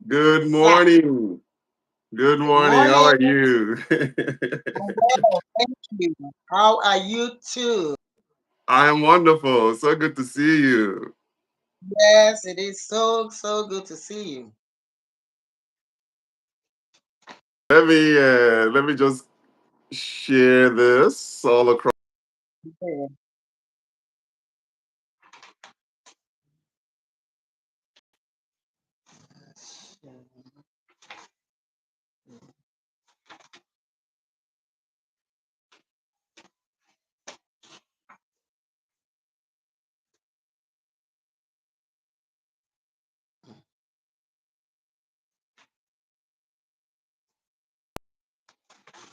Good Yeah. morning. Good Good morning. How morning. are you? I'm well, thank you. How are you too? I am wonderful. So good to see you. Yes, it is so good to see you. Let me just share this all across. Yeah.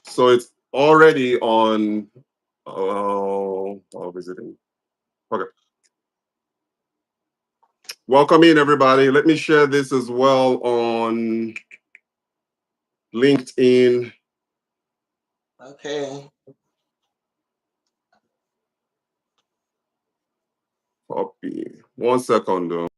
So it's already on. Oh, visiting. Okay. Welcome in, everybody. Let me share this as well on LinkedIn. Okay. Copy. 1 second, though.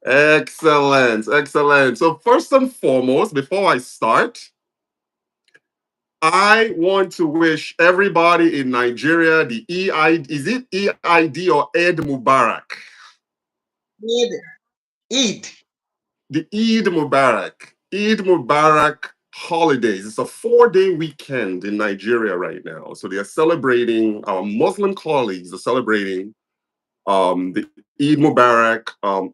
Excellent. Excellent. So, first and foremost, before I start, I want to wish everybody in Nigeria the is it EID or Eid Mubarak? Eid. Eid. The Eid Mubarak. Eid Mubarak holidays. It's a 4-day weekend in Nigeria right now. So they are celebrating, our Muslim colleagues are celebrating the Eid Mubarak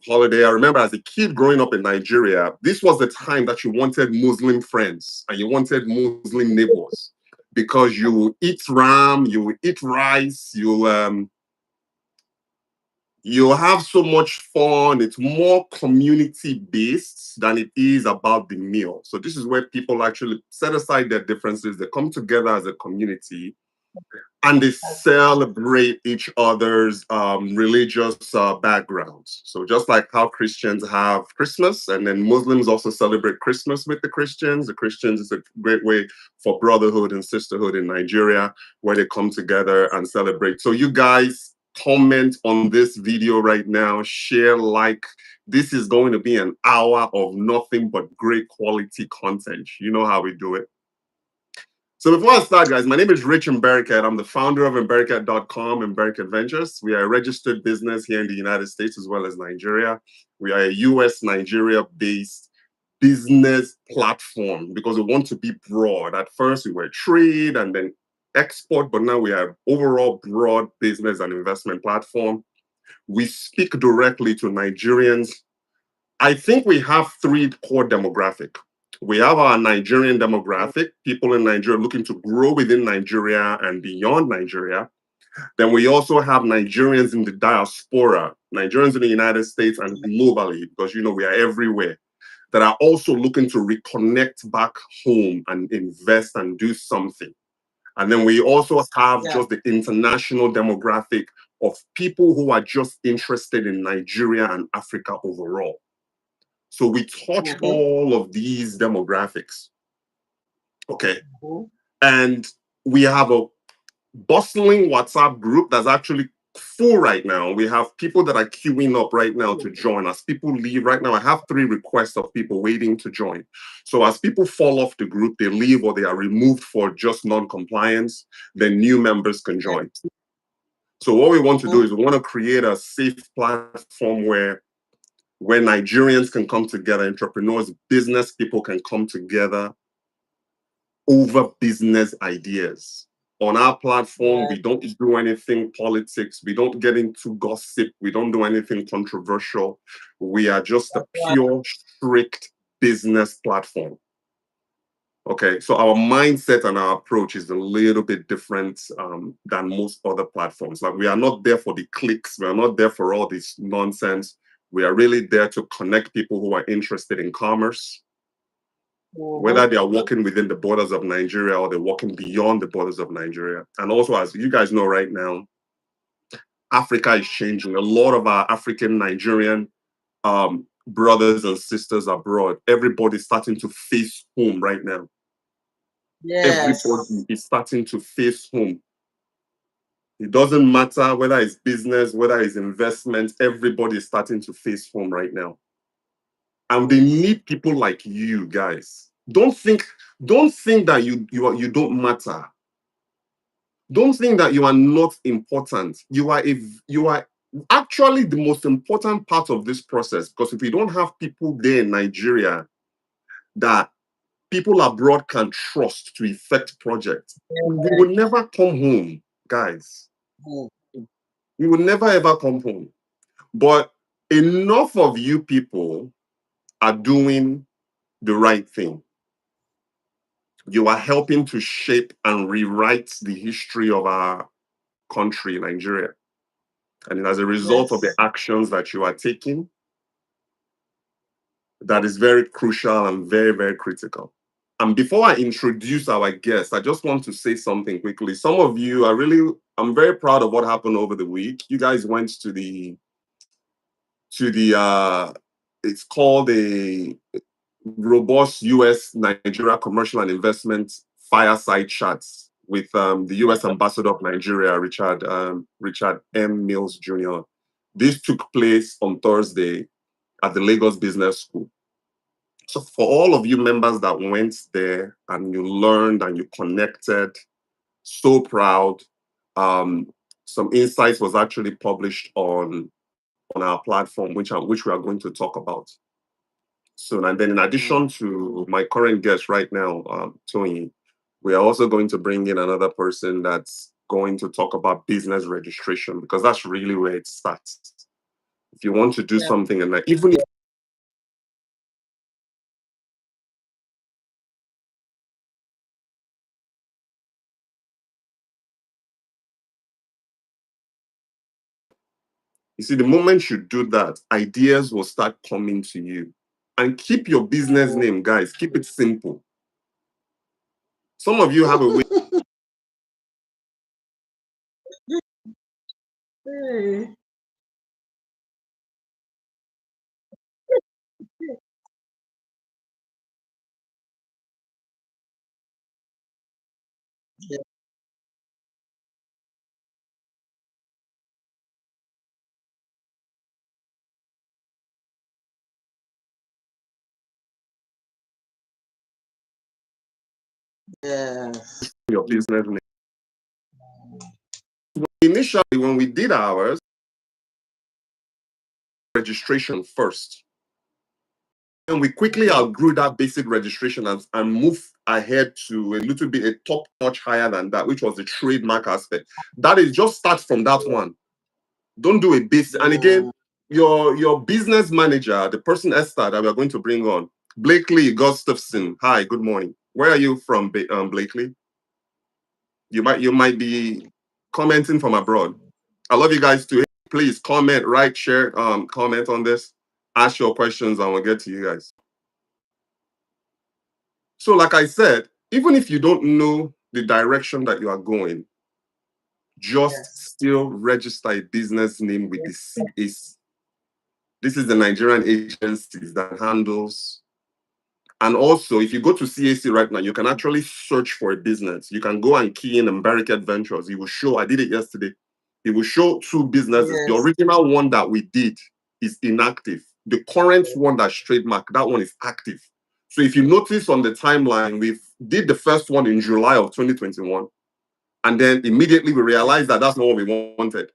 holiday. I remember as a kid growing up in Nigeria, this was the time that you wanted Muslim friends and you wanted Muslim neighbors because you eat ram, you eat rice, you have so much fun. It's more community based than it is about the meal. So this is where people actually set aside their differences. They come together as a community and they celebrate each other's religious backgrounds. So just like how Christians have Christmas, and then Muslims also celebrate Christmas with the Christians. The Christians is a great way for brotherhood and sisterhood in Nigeria, where they come together and celebrate. So you guys comment on this video right now, share, like. This is going to be an hour of nothing but great quality content. You know how we do it. So before I start, guys, my name is Rich Mberikat. I'm the founder of Mberikat.com and Mberikat Ventures. We are a registered business here in the United States as well as Nigeria. We are a US Nigeria-based business platform because we want to be broad. At first, we were trade and then export, but now we are overall broad business and investment platform. We speak directly to Nigerians. I think we have three core demographic. We have our Nigerian demographic, people in Nigeria looking to grow within Nigeria and beyond Nigeria. Then we also have Nigerians in the diaspora, Nigerians in the United States and globally, because we are everywhere, that are also looking to reconnect back home and invest and do something. And then we also have Yeah. just the international demographic of people who are just interested in Nigeria and Africa overall. So we touch Mm-hmm. all of these demographics. Okay. Mm-hmm. And we have a bustling WhatsApp group that's actually full right now. We have people that are queuing up right now to join. As people leave right now, I have 3 requests of people waiting to join. So as people fall off the group, they leave or they are removed for just non-compliance, then new members can join. So what we want to do Mm-hmm. is we want to create a safe platform where Nigerians can come together, entrepreneurs, business people can come together over business ideas. On our platform, Yeah. we don't do anything politics, we don't get into gossip, we don't do anything controversial. We are just a Yeah. pure, strict business platform. Okay, so our mindset and our approach is a little bit different than most other platforms. Like we are not there for the clicks, we are not there for all this nonsense. We are really there to connect people who are interested in commerce, whether they are working within the borders of Nigeria or they're working beyond the borders of Nigeria. And also, as you guys know right now, Africa is changing. A lot of our African Nigerian brothers and sisters abroad, everybody's starting to face home right now. Yes. Everybody is starting to face home. It doesn't matter whether it's business, whether it's investment, everybody is starting to face home right now. And they need people like you guys. Don't think that you don't matter. Don't think that you are not important. You are actually the most important part of this process, because if you don't have people there in Nigeria that people abroad can trust to effect projects, we will never come home, guys. We will never ever come home. But enough of you people are doing the right thing. You are helping to shape and rewrite the history of our country, Nigeria. And as a result of the actions that you are taking, that is very crucial and very, very critical. And before I introduce our guest, I just want to say something quickly. Some of you are really, I'm very proud of what happened over the week. You guys went to the it's called a robust US Nigeria commercial and investment fireside chats with the US ambassador of Nigeria, Richard M. Mills Jr. This took place on Thursday at the Lagos Business School. So for all of you members that went there and you learned and you connected, so proud. Some insights was actually published on our platform, which we are going to talk about soon. And then in addition to my current guest right now, Tony, we are also going to bring in another person that's going to talk about business registration, because that's really where it starts. If you want to do something, and even if you see, the moment you do that, ideas will start coming to you. And keep your business name, guys. Keep it simple. Some of you have a way. Your business name. Initially, when we did ours, registration first. And we quickly outgrew that basic registration and moved ahead to a little bit a top notch higher than that, which was the trademark aspect. That is just start from that one. Don't do a basic. And again, your business manager, the person Esther that we're going to bring on, Blakely Gustafson. Hi, good morning. Where are you from, Blakely? You might be commenting from abroad. I love you guys too. Please comment, write, share, comment on this. Ask your questions, and we'll get to you guys. So, like I said, even if you don't know the direction that you are going, just still register a business name with the CAC. This is the Nigerian agencies that handles. And also, if you go to CAC right now, you can actually search for a business. You can go and key in American Ventures. It will show, I did it yesterday. It will show two businesses. The original one that we did is inactive. The current one that's trademark, that one is active. So if you notice on the timeline, we did the first one in July of 2021. And then immediately we realized that that's not what we wanted.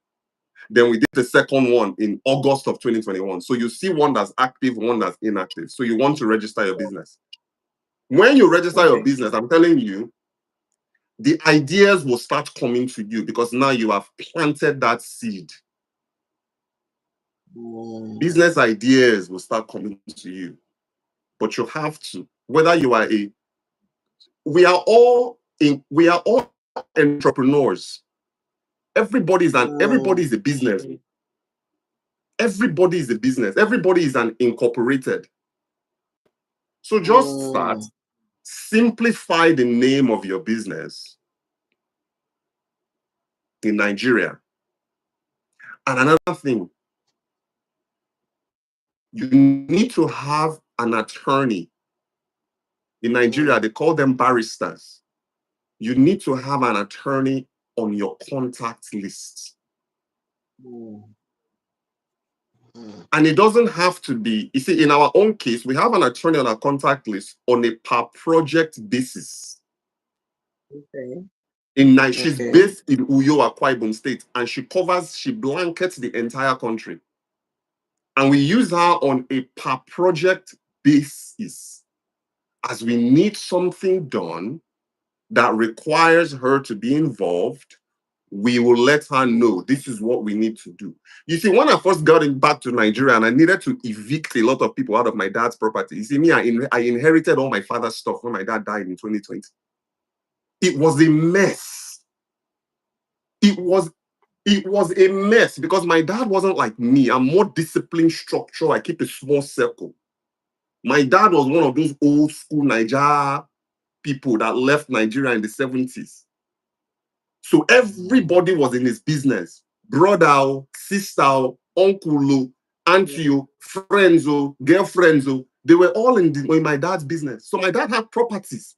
Then we did the second one in August of 2021. So you see one that's active, one that's inactive. So you want to register your business. When you register your business, I'm telling you, the ideas will start coming to you because now you have planted that seed. Business ideas will start coming to you. But you have to, whether you are we are all entrepreneurs. Everybody is a business. Everybody is a business. Everybody is an incorporated. So just start, simplify the name of your business in Nigeria. And another thing, you need to have an attorney. In Nigeria, they call them barristers. You need to have an attorney on your contact list. And it doesn't have to be, you see, in our own case, we have an attorney on our contact list on a per project basis. Okay. She's based in Uyo, Akwa Ibom State, and she blankets the entire country. And we use her on a per project basis. As we need something done that requires her to be involved, we will let her know this is what we need to do. You see, when I first got back to Nigeria and I needed to evict a lot of people out of my dad's property, you see, me, I inherited all my father's stuff when my dad died in 2020. It was a mess. It was a mess because my dad wasn't like me. I'm more disciplined, structured. I keep a small circle. My dad was one of those old school Nigeria people that left Nigeria in the 70s. So everybody was in his business. Brother, sister, uncle, auntie, friends, girlfriends, they were all in my dad's business. So my dad had properties.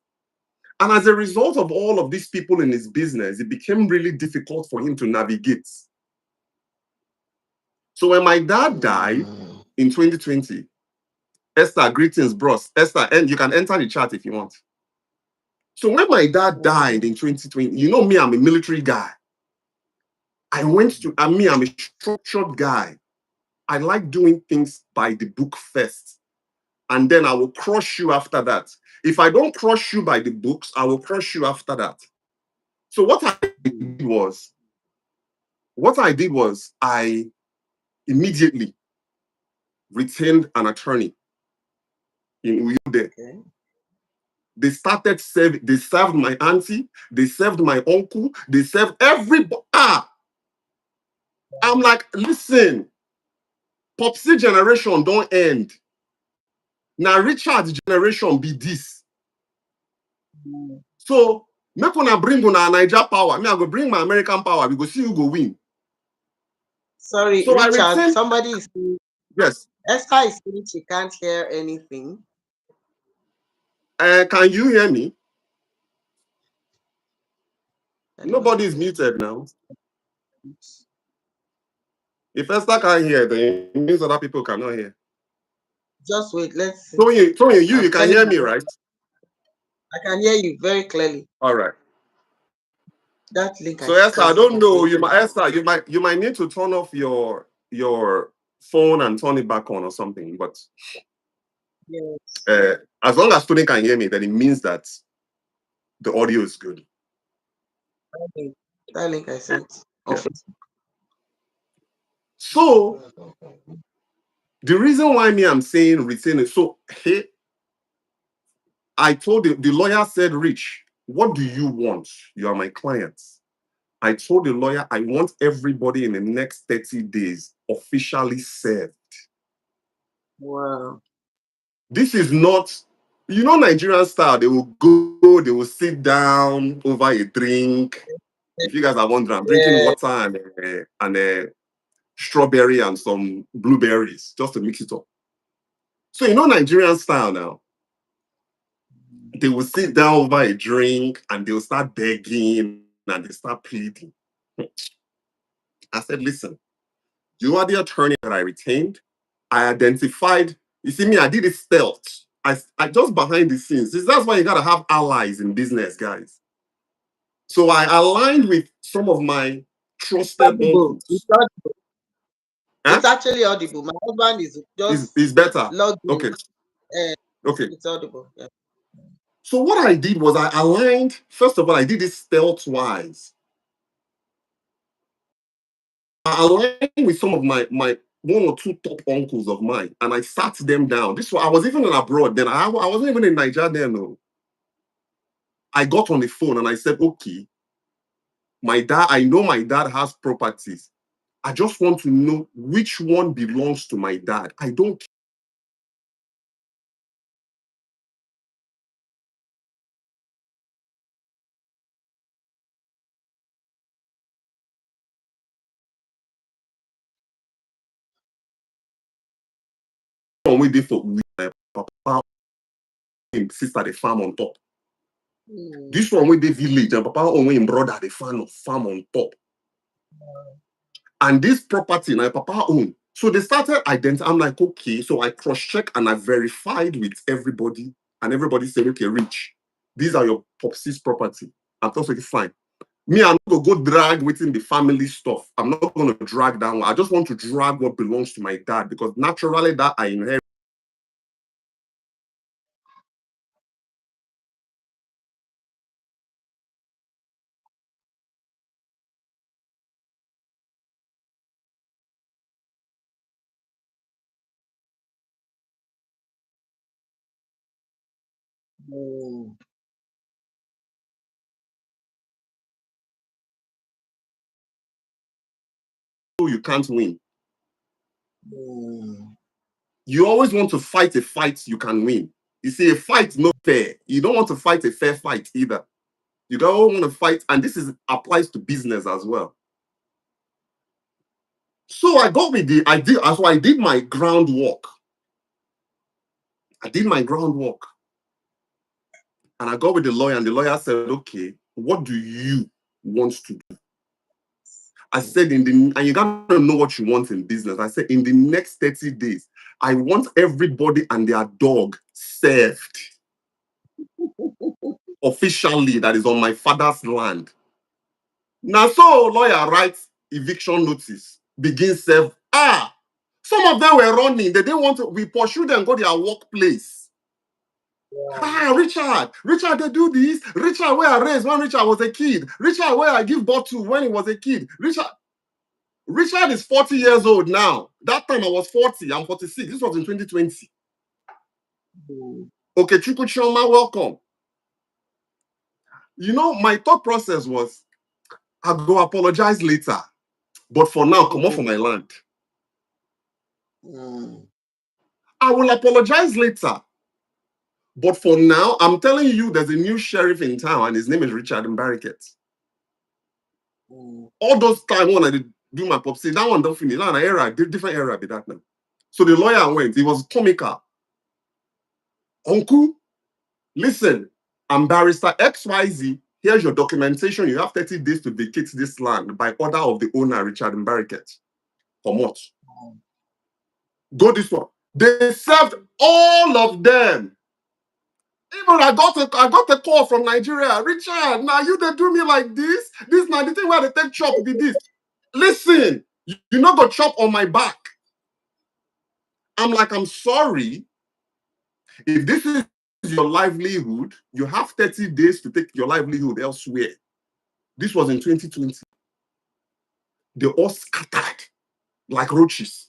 And as a result of all of these people in his business, it became really difficult for him to navigate. So when my dad died in 2020, Esther, greetings, bros. Esther, and you can enter the chat if you want. So when my dad died in 2020, you know me, I'm a military guy. I'm a structured guy. I like doing things by the book first. And then I will crush you after that. If I don't crush you by the books, I will crush you after that. So what I did was I immediately retained an attorney in Uyude. Okay. They started serving, they served my auntie, they served my uncle, they served everybody. I'm like, listen, Popsy generation don't end. Now Richard's generation be this. So make una bring una Niger power. Me, I go bring my American power. We go see who go win. Sorry, so Richard, somebody is saying, yes. Esther is saying she can't hear anything. Can you hear me? Nobody is muted now. If Esther can't hear, then it means other people cannot hear. Just wait, let's see. Tony, you can hear me, right? I can hear you very clearly. All right. That link. So Esther, I don't know. You might need to turn off your phone and turn it back on or something. But yes. As long as Tony can hear me, then it means that the audio is good. That link I sent. Yeah. So the reason why I'm saying retain it. So hey, I told the lawyer said, Rich, what do you want? You are my client. I told the lawyer, I want everybody in the next 30 days officially served. Wow. This is not, Nigerian style. They will go, they will sit down over a drink. If you guys are wondering, I'm drinking water and strawberry and some blueberries just to mix it up. So, Nigerian style now. They will sit down over a drink and they'll start begging and they start pleading. I said, listen, you are the attorney that I retained. I identified, you see me, I did it stealth. I just behind the scenes. That's why you got to have allies in business, guys. So I aligned with some of my trusted uncles. It's actually audible. My husband is just is better. Okay. Okay. It's audible. Yeah. So what I did was I aligned, first of all, I did this stealth-wise. I aligned with some of my one or two top uncles of mine, and I sat them down. I was even in abroad then. I wasn't even in Nigeria then, no. I got on the phone and I said, okay, I know my dad has properties. I just want to know which one belongs to my dad. I don't care where they for my papa and sister the farm on top. This one with the village and papa and brother the farm on top. And this property my papa own. So they started identifying. I'm like, okay. So I cross-check and I verified with everybody. And everybody said, okay, Rich, these are your popsies property. I thought, okay, fine. Me, I'm not going to go drag within the family stuff. I'm not going to drag that one. I just want to drag what belongs to my dad because naturally that I inherit. You can't win. You always want to fight a fight you can win. You see, a fight not fair. You don't want to fight a fair fight either. You don't want to fight, and this applies to business as well. So I got with I did my groundwork. And I got with the lawyer, and the lawyer said, okay, what do you want to do? I said, and you gotta know what you want in business. I said, in the next 30 days, I want everybody and their dog served officially that is on my father's land. Now, so lawyer writes eviction notice, begin serve. Some of them were running. They didn't want to. We pursued them, go to their workplace. Richard, they do this. Richard, where I raised when Richard was a kid. Richard, where I give birth to when he was a kid. Richard is 40 years old now. That time I was 40. I'm 46. This was in 2020. Okay, Chukwuchioma, welcome. You know, my thought process was, I'll go apologize later. But for now, come off from my land. I will apologize later. But for now, I'm telling you, there's a new sheriff in town, and his name is Richard Mbariket. All those times when I did do my pop, see, that one don't finish. Now, an era, different era be that now. So the lawyer went, he was comical. Uncle, listen, I'm barrister XYZ. Here's your documentation. You have 30 days to vacate this land by order of the owner, Richard Mbariket. Come what? Go this one. They served all of them. Even I got a call from Nigeria. Richard, now you they do me like this. This now the thing where they take chop be this. Listen, you not go chop on my back. I'm like, I'm sorry. If this is your livelihood, you have 30 days to take your livelihood elsewhere. This was in 2020. They all scattered like roaches.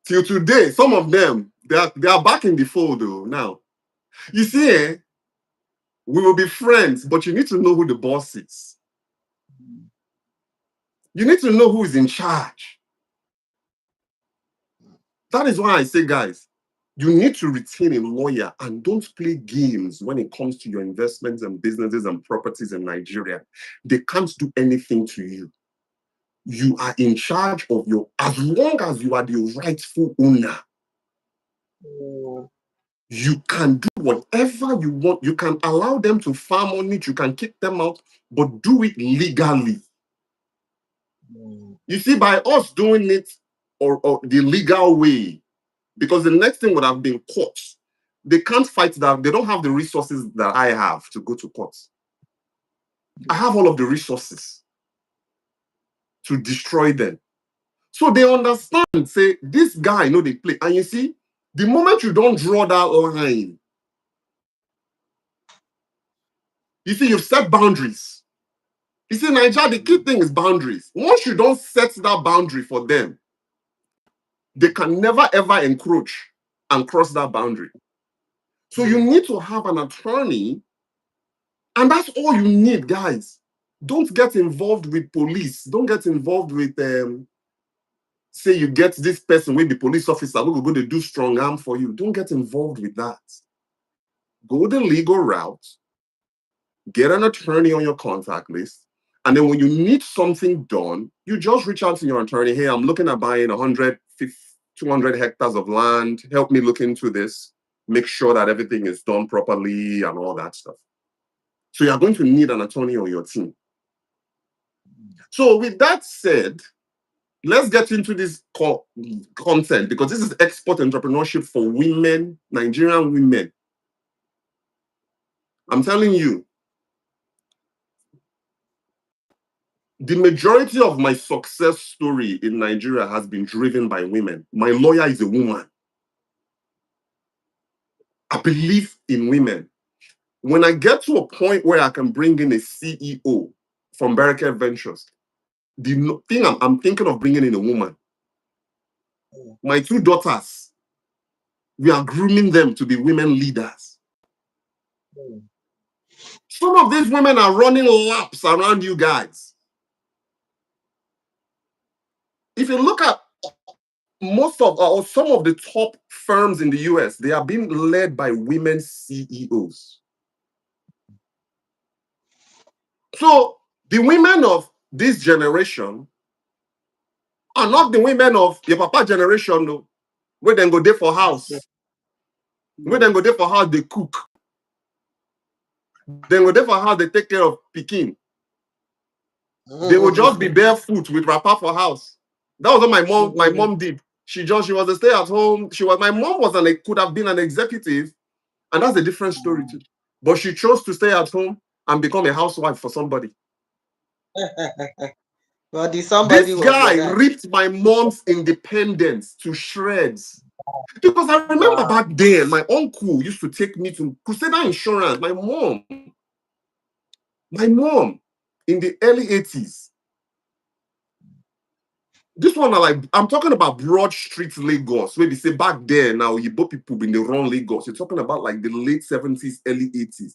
Till today, some of them, they are back in the fold though now. You see, we will be friends, but you need to know who the boss is. You need to know who is in charge. That is why I say, guys, you need to retain a lawyer and don't play games when it comes to your investments and businesses and properties in Nigeria. They can't do anything to you. You are in charge of as long as you are the rightful owner, you can do whatever you want. You can allow them to farm on it. You can kick them out, but do it legally. You see, by us doing it or the legal way, because the next thing would have been courts. They can't fight that. They don't have the resources that I have to go to court. I have all of the resources to destroy them. So they understand, say, this guy know they play. And you see, the moment you don't draw that line, you see, you've set boundaries. You see, Nigeria, the key thing is boundaries. Once you don't set that boundary for them, they can never ever encroach and cross that boundary. So you need to have an attorney, and that's all you need, guys. Don't get involved with police. Don't get involved with say you get this person with the police officer who will go to do strong arm for you. Don't get involved with that. Go the legal route, get an attorney on your contact list, and then when you need something done, you just reach out to your attorney. Hey, I'm looking at buying 100, 200 hectares of land. Help me look into this. Make sure that everything is done properly and all that stuff. So you're going to need an attorney on your team. So with that said, let's get into this content, because this is export entrepreneurship for women, Nigerian women. I'm telling you, the majority of my success story in Nigeria has been driven by women. My lawyer is a woman. I believe in women. When I get to a point where I can bring in a CEO from Berke Ventures, the thing I'm thinking of bringing in a woman. My 2 daughters, we are grooming them to be women leaders. Some of these women are running laps around you guys. If you look at most of or some of the top firms in the US, they are being led by women CEOs. So the women of this generation are not the women of your papa generation, no, where then go there for house. Where then go there for house, they cook. Then go there for house, they take care of Peking. They will just be barefoot with wrapper for house. That was what my mom did. She was a stay-at-home. My mom could have been an executive, and that's a different story too. But she chose to stay at home and become a housewife for somebody. But somebody This guy ripped my mom's independence to shreds. Because I remember back then, my uncle used to take me to Crusader Insurance. My mom, in the early 80s. This one, I'm talking about Broad Street, Lagos. Where they say back then, now Igbo people been the wrong Lagos. You're talking about like the late 70s, early 80s.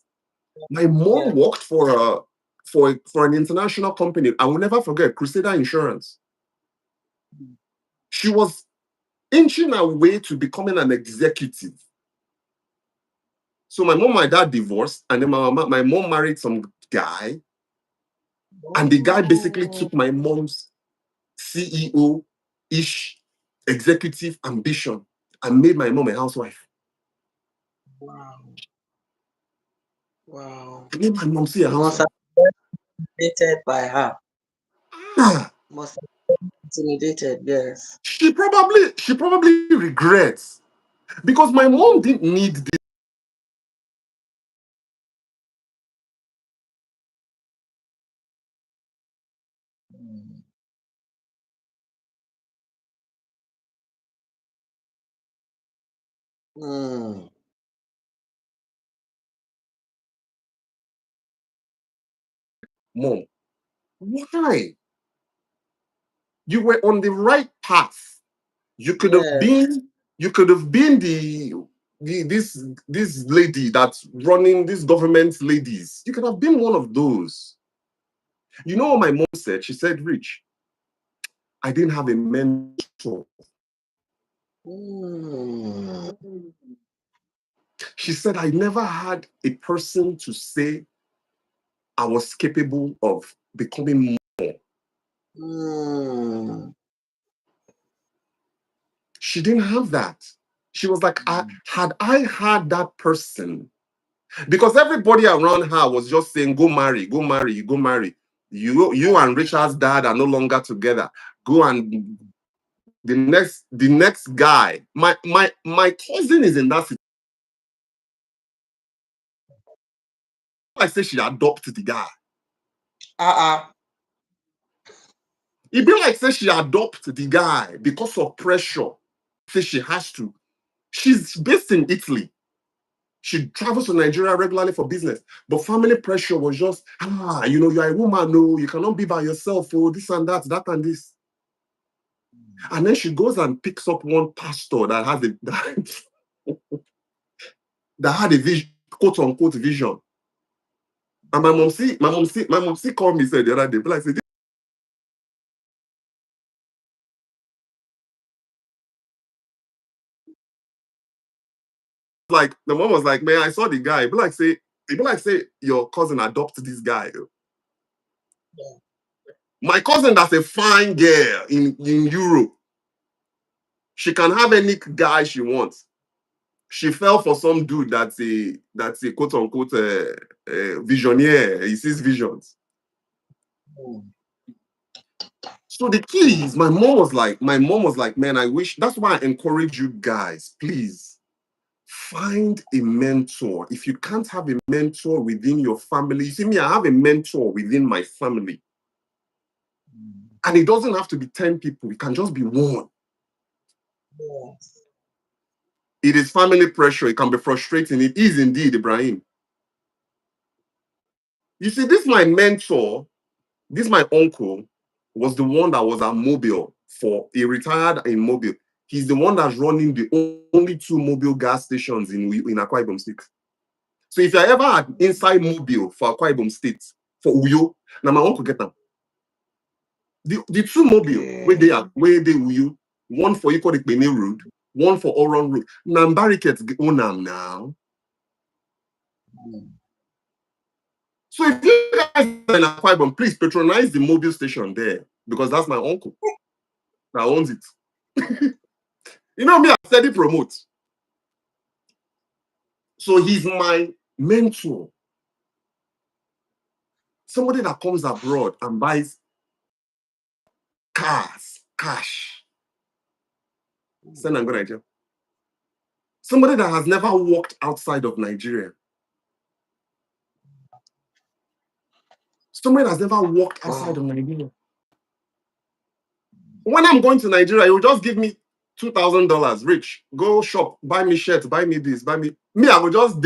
My mom worked for an international company. I will never forget Crusader Insurance. She was inching her way to becoming an executive. So my mom and my dad divorced, and then my mom married some guy, and the guy basically took my mom's CEO-ish executive ambition and made my mom a housewife. Wow. I made my mom see a housewife. Must have been intimidated by her. Must have been intimidated, yes. She probably regrets, because my mom didn't need this. Mom, why? You were on the right path. You could have been this lady that's running these government ladies. You could have been one of those. You know what my mom said? She said, Rich, I didn't have a mentor. She said, I never had a person to say I was capable of becoming more. She didn't have that. She was like, had I had that person, because everybody around her was just saying, go marry, go marry, go marry. You and Richard's dad are no longer together. Go and the next guy. My cousin is in that situation. I say she adopted the guy. It be like say she adopted the guy because of pressure. Say she has to. She's based in Italy. She travels to Nigeria regularly for business. But family pressure was just, you're a woman, no, you cannot be by yourself, oh, this and that and this. And then she goes and picks up one pastor that has that had a vision, quote unquote vision. And my mom called me said the other day, but like, like the mom was like, man, I saw the guy. Say your cousin adopted this guy. Yeah. My cousin, that's a fine girl in Europe. She can have any guy she wants. She fell for some dude that's a quote unquote visionaire. He sees visions. So the key is, my mom was like, man, I wish. That's why I encourage you guys, please find a mentor. If you can't have a mentor within your family, you see me, I have a mentor within my family. And it doesn't have to be 10 people, it can just be one. Yes. It is family pressure, it can be frustrating. It is indeed, Ibrahim. You see, this my mentor, this my uncle, was the one that was at Mobile he retired in Mobile. He's the one that's running the only 2 Mobile gas stations in Akwa Ibom State. So if you're ever at inside Mobile for Akwa Ibom State, for Uyo, now my uncle get them. The 2 Mobile, where they Uyo, one for Ikot Road, one for Oron Road. Now barricades own them now. So if you guys are in Akwa Ibom, please patronize the Mobile station there, because that's my uncle that owns it. You know me, I steady promote. So he's my mentor. Somebody that comes abroad and buys cars, cash. Send and go Nigeria. Somebody that has never walked outside of Nigeria. Somebody that's never walked outside of Nigeria. When I'm going to Nigeria, he will just give me $2,000. Rich, go shop, buy me shirt, buy me this, buy me. Me, I will just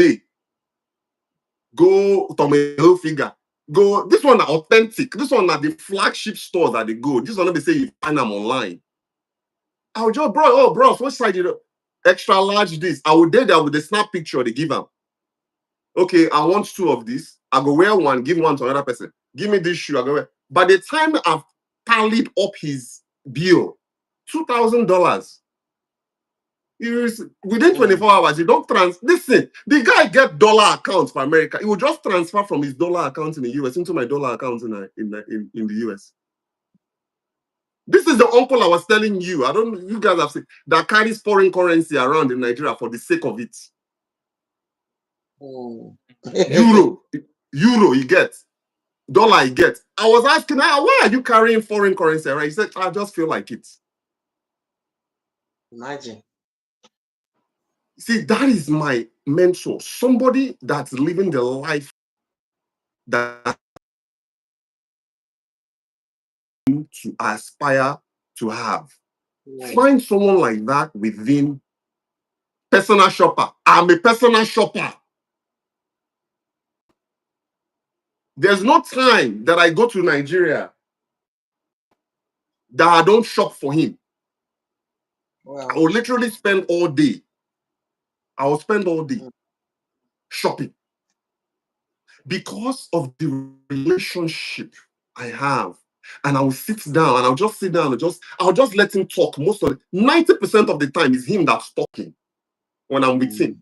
go Tommy figure. Go. This one are authentic. This one are the flagship stores that they go. This one they say you find them online. I will just, bro, what side you extra large this? I will there with the snap picture they give them. Okay, I want 2 of these. I go wear one, give one to another person. Give me this shoe. I go wear. By the time I've tallied up his bill, $2,000. Within 24 hours, you don't listen, the guy get dollar accounts for America. He will just transfer from his dollar account in the US into my dollar account in the US. This is the uncle I was telling you. You guys have seen that carries foreign currency around in Nigeria for the sake of it. Euro, you get. Dollar, you get. I was asking, why are you carrying foreign currency around? He said, I just feel like it. Imagine. See, that is my mentor. Somebody that's living the life that to aspire to have. Find someone like that within personal shopper. I'm a personal shopper. There's no time that I go to Nigeria that I don't shop for him. Wow. I will literally spend all day. I will spend all day shopping because of the relationship I have. And I will sit down and I'll just sit down and I'll just let him talk. 90% of the time is him that's talking when I'm with him.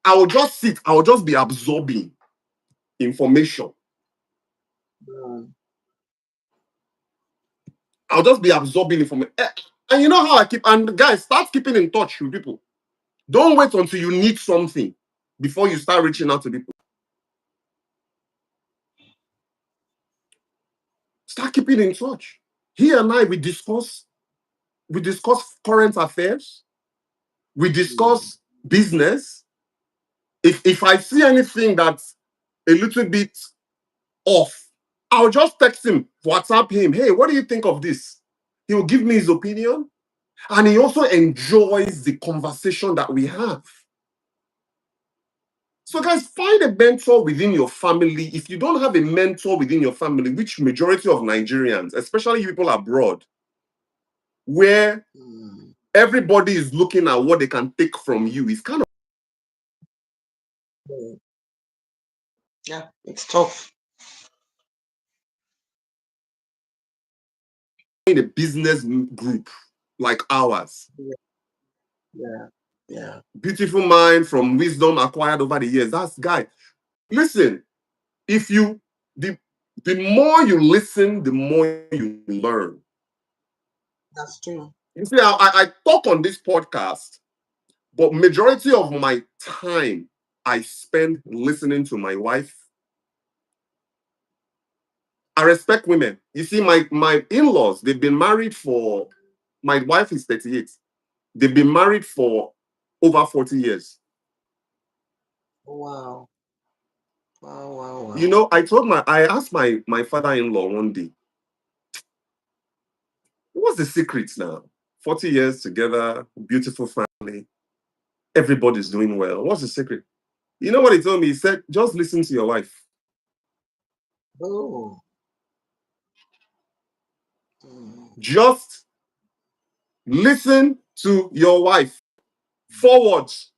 I will just sit, I will just be absorbing information. I'll just be absorbing information. And you know how I keep, and guys, start keeping in touch with people. Don't wait until you need something before you start reaching out to people. Start keeping in touch. He and I, we discuss current affairs. We discuss business. If I see anything that's a little bit off, I'll just text him, WhatsApp him. Hey, what do you think of this? He'll give me his opinion. And he also enjoys the conversation that we have. So guys, find a mentor within your family. If you don't have a mentor within your family, which majority of Nigerians, especially people abroad, where everybody is looking at what they can take from you, it's kind of Mm. Yeah, it's tough. In a business group like ours. Yeah, yeah, yeah. Beautiful mind from wisdom acquired over the years. That's guy. Listen, if you the the more you listen, the more you learn. That's true. You see, I talk on this podcast, but majority of my time I spend listening to my wife. I respect women. You see, my in-laws, they've been married for my wife is 38. They've been married for over 40 years. Wow, wow, wow, You wow. know, I asked my father-in-law one day, what's the secret now? 40 years together, beautiful family, everybody's doing well. What's the secret? You know what he told me? He said, just listen to your wife. Oh, mm, Just listen to your wife. Forwards,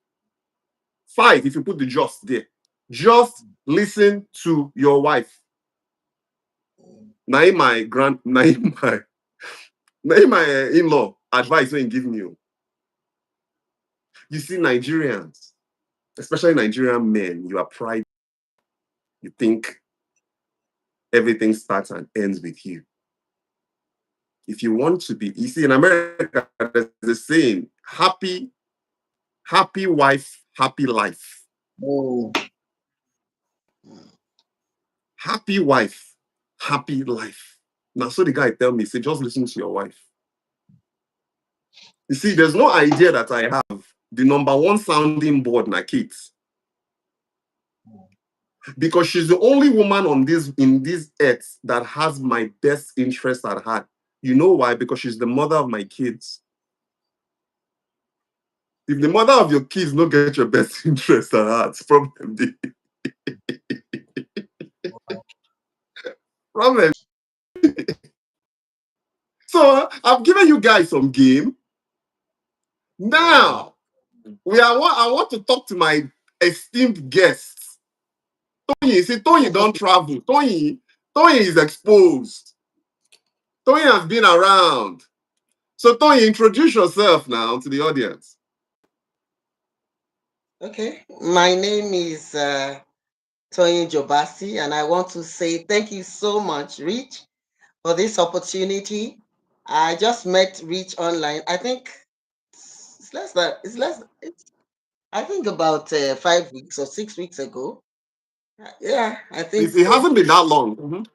five, if you put the just there. Just listen to your wife. mm. Now my grand, now my in-law advice when he give me. You see, Nigerians, especially Nigerian men, you are pride. You think everything starts and ends with you. If you want to be, you see, in America, there's the saying, happy wife, happy life. Oh, mm. Happy wife, happy life. Now, so the guy tell me, say, just listen to your wife. You see, there's no idea that I have. The number one sounding board, na Kate, because she's the only woman on this in this earth that has my best interest at heart. You know why? Because she's the mother of my kids. If the mother of your kids don't get your best interest at heart, problem dey. Problem. So I've given you guys some game. Wow. Now I want to talk to my esteemed guests. Tony, see, Tony don't travel. Tony is exposed. Tony has been around. So Tony, introduce yourself now to the audience. Okay, my name is Toyin Jobasi, and I want to say thank you so much, Rich, for this opportunity. I just met Rich online. I think it's I think about 5 weeks or 6 weeks ago. Yeah, I think It so. hasn't been that long. Mhm.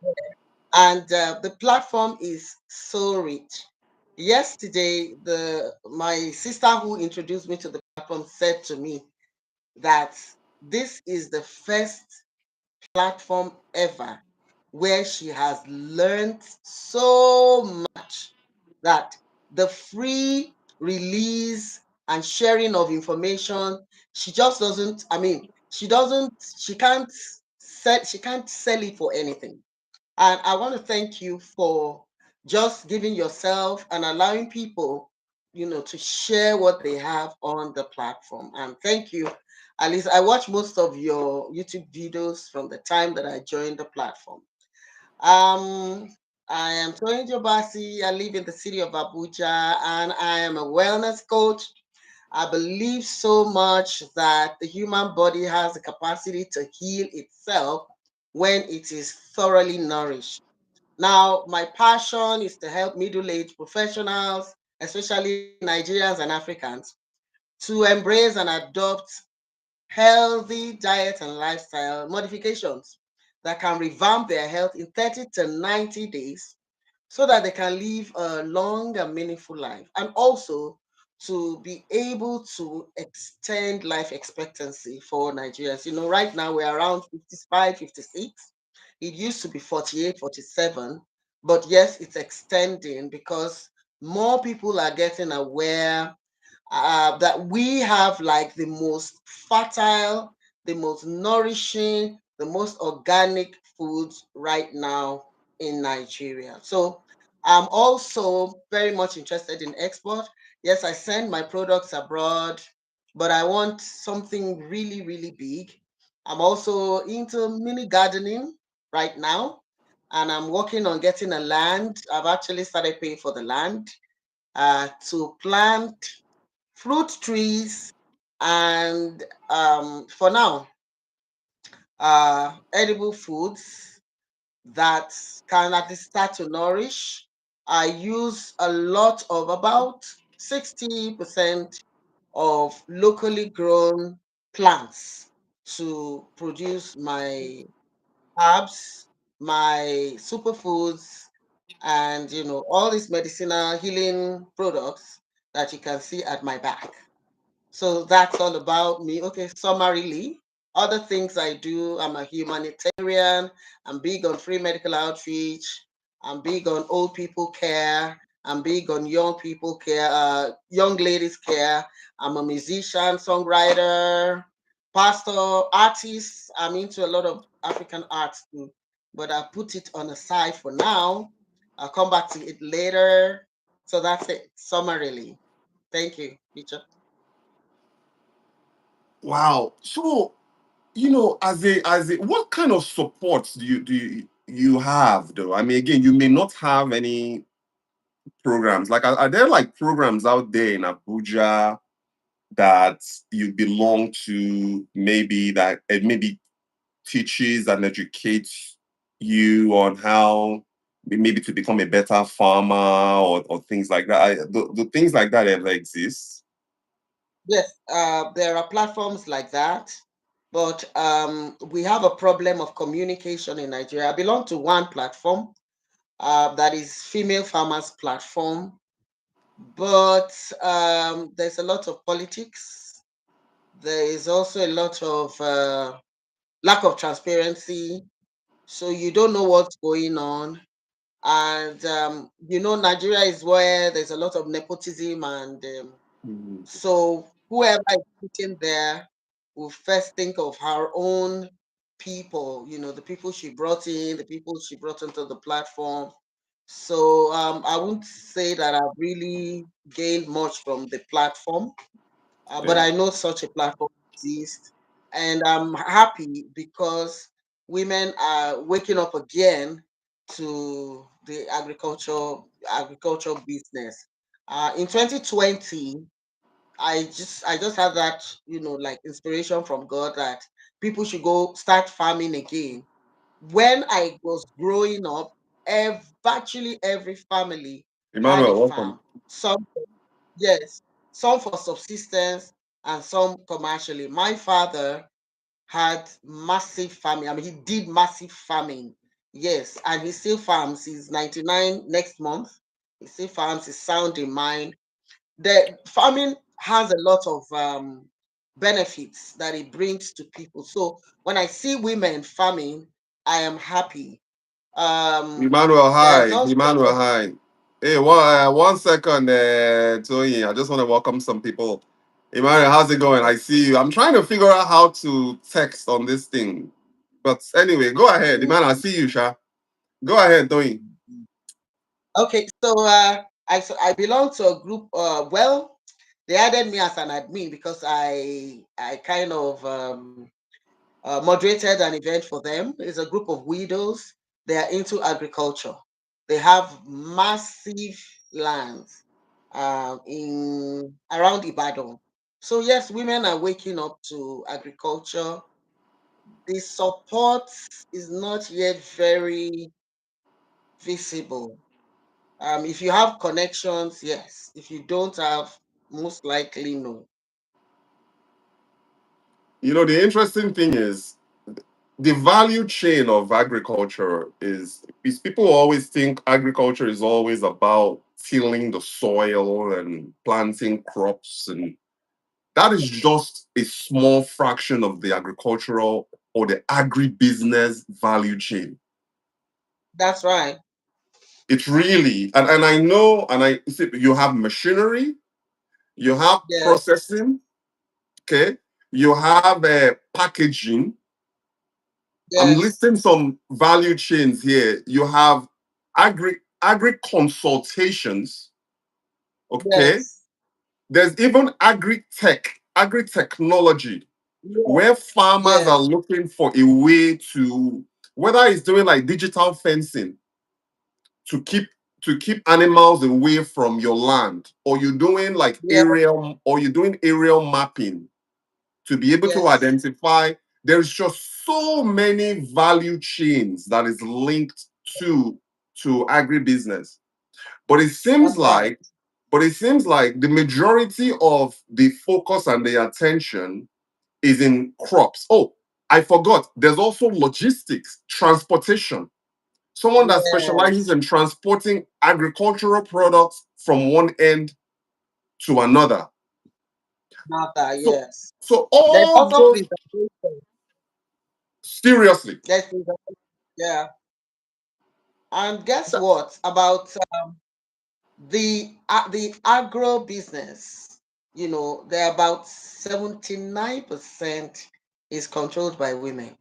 And the platform is so rich. Yesterday, the my sister who introduced me to the platform said to me that this is the first platform ever where she has learned so much that the free release and sharing of information, she just doesn't, I mean, she can't sell it for anything. And I want to thank you for just giving yourself and allowing people, to share what they have on the platform. And thank you. At least I watch most of your YouTube videos from the time that I joined the platform. Um, I am Toyin Jobasi. I live in the city of Abuja and I am a wellness coach. I believe so much that the human body has the capacity to heal itself when it is thoroughly nourished. Now, my passion is to help middle-aged professionals, especially Nigerians and Africans, to embrace and adopt healthy diet and lifestyle modifications that can revamp their health in 30 to 90 days so that they can live a long and meaningful life, and also to be able to extend life expectancy for Nigerians. Right now we're around 55, 56. It used to be 48, 47, but yes, it's extending because more people are getting aware that we have like the most fertile, the most nourishing, the most organic foods right now in Nigeria. So I'm also very much interested in export. Yes, I send my products abroad, but I want something really, really big. I'm also into mini gardening right now, and I'm working on getting a land. I've actually started paying for the land to plant fruit trees, and for now, edible foods that can at least start to nourish. I use a lot of about 60% of locally grown plants to produce my herbs, my superfoods, and all these medicinal healing products that you can see at my back. So that's all about me. Okay, summarily, other things I do, I'm a humanitarian, I'm big on free medical outreach, I'm big on old people care, I'm big on young people care, young ladies care. I'm a musician, songwriter, pastor, artist. I'm into a lot of African arts too, but I put it on the side for now. I'll come back to it later. So that's it, summarily. Thank you, Richard. Wow. So, as a what kind of support do you have though? I mean, again, you may not have any programs. Like, are there like programs out there in Abuja that you belong to, maybe that maybe teaches and educates you on how maybe to become a better farmer, or things like that? Do things like that ever exist? Yes, there are platforms like that, but we have a problem of communication in Nigeria. I belong to one platform that is Female Farmers Platform, but there's a lot of politics. There is also a lot of lack of transparency, so you don't know what's going on. And Nigeria is where there's a lot of nepotism, and Mhm. so whoever is sitting there will first think of her own people, the people she brought in, the people she brought into the platform. So I won't say that I've really gained much from the platform, but Yeah. I know such a platform exists, and I'm happy because women are waking up again to the agricultural business. In 2020, I just had that, like inspiration from God that people should go start farming again. When I was growing up, virtually every family had a Emmanuel, welcome. farm. Some, yes, some for subsistence and some commercially. My father had massive farming. I mean, he did massive farming. Yes, and he still farms. He's 99 next month. He still farms. He's sound in mind. The farming has a lot of benefits that it brings to people. So when I see women farming, I am happy. Emmanuel, There's hi. also Emmanuel, hi. Hey, 1 second, Tony. I just want to welcome some people. Emmanuel, how's it going? I see you. I'm trying to figure out how to text on this thing. But anyway, go ahead. Emmanuel, I see you, Sha. Go ahead, Tony. okay. So I belong to a group. Well, they added me as an admin because I kind of moderated an event for them. It's a group of widows. They are into agriculture. They have massive lands in around Ibadan. So yes, women are waking up to agriculture. The support is not yet very visible. If you have connections, yes. If you don't have, most likely no. The interesting thing is the value chain of agriculture is people always think agriculture is always about tilling the soil and planting crops, and that is just a small fraction of the agricultural or the agribusiness value chain. That's right. It's really, and I know, and I see you have machinery, you have Yes, processing, okay, you have packaging. I'm yes, listing some value chains here. You have agri consultations, okay. yes, There's even agri technology. Yes. where farmers are Yes. looking for a way to, whether it's doing like digital fencing to keep animals away from your land, or you're doing like Yes. aerial mapping to be able to Yes. identify. There's just so many value chains that is linked to agribusiness. But it seems That's right. like the majority of the focus and the attention is in crops. Oh, I forgot. There's also logistics, transportation. Someone that specializes Yes. in transporting agricultural products from one end to another. Mother, So, yes. There's all also those, preservation. seriously. There's preservation. Yeah. And guess That- what about the agro business? You know, they're about 79% is controlled by women.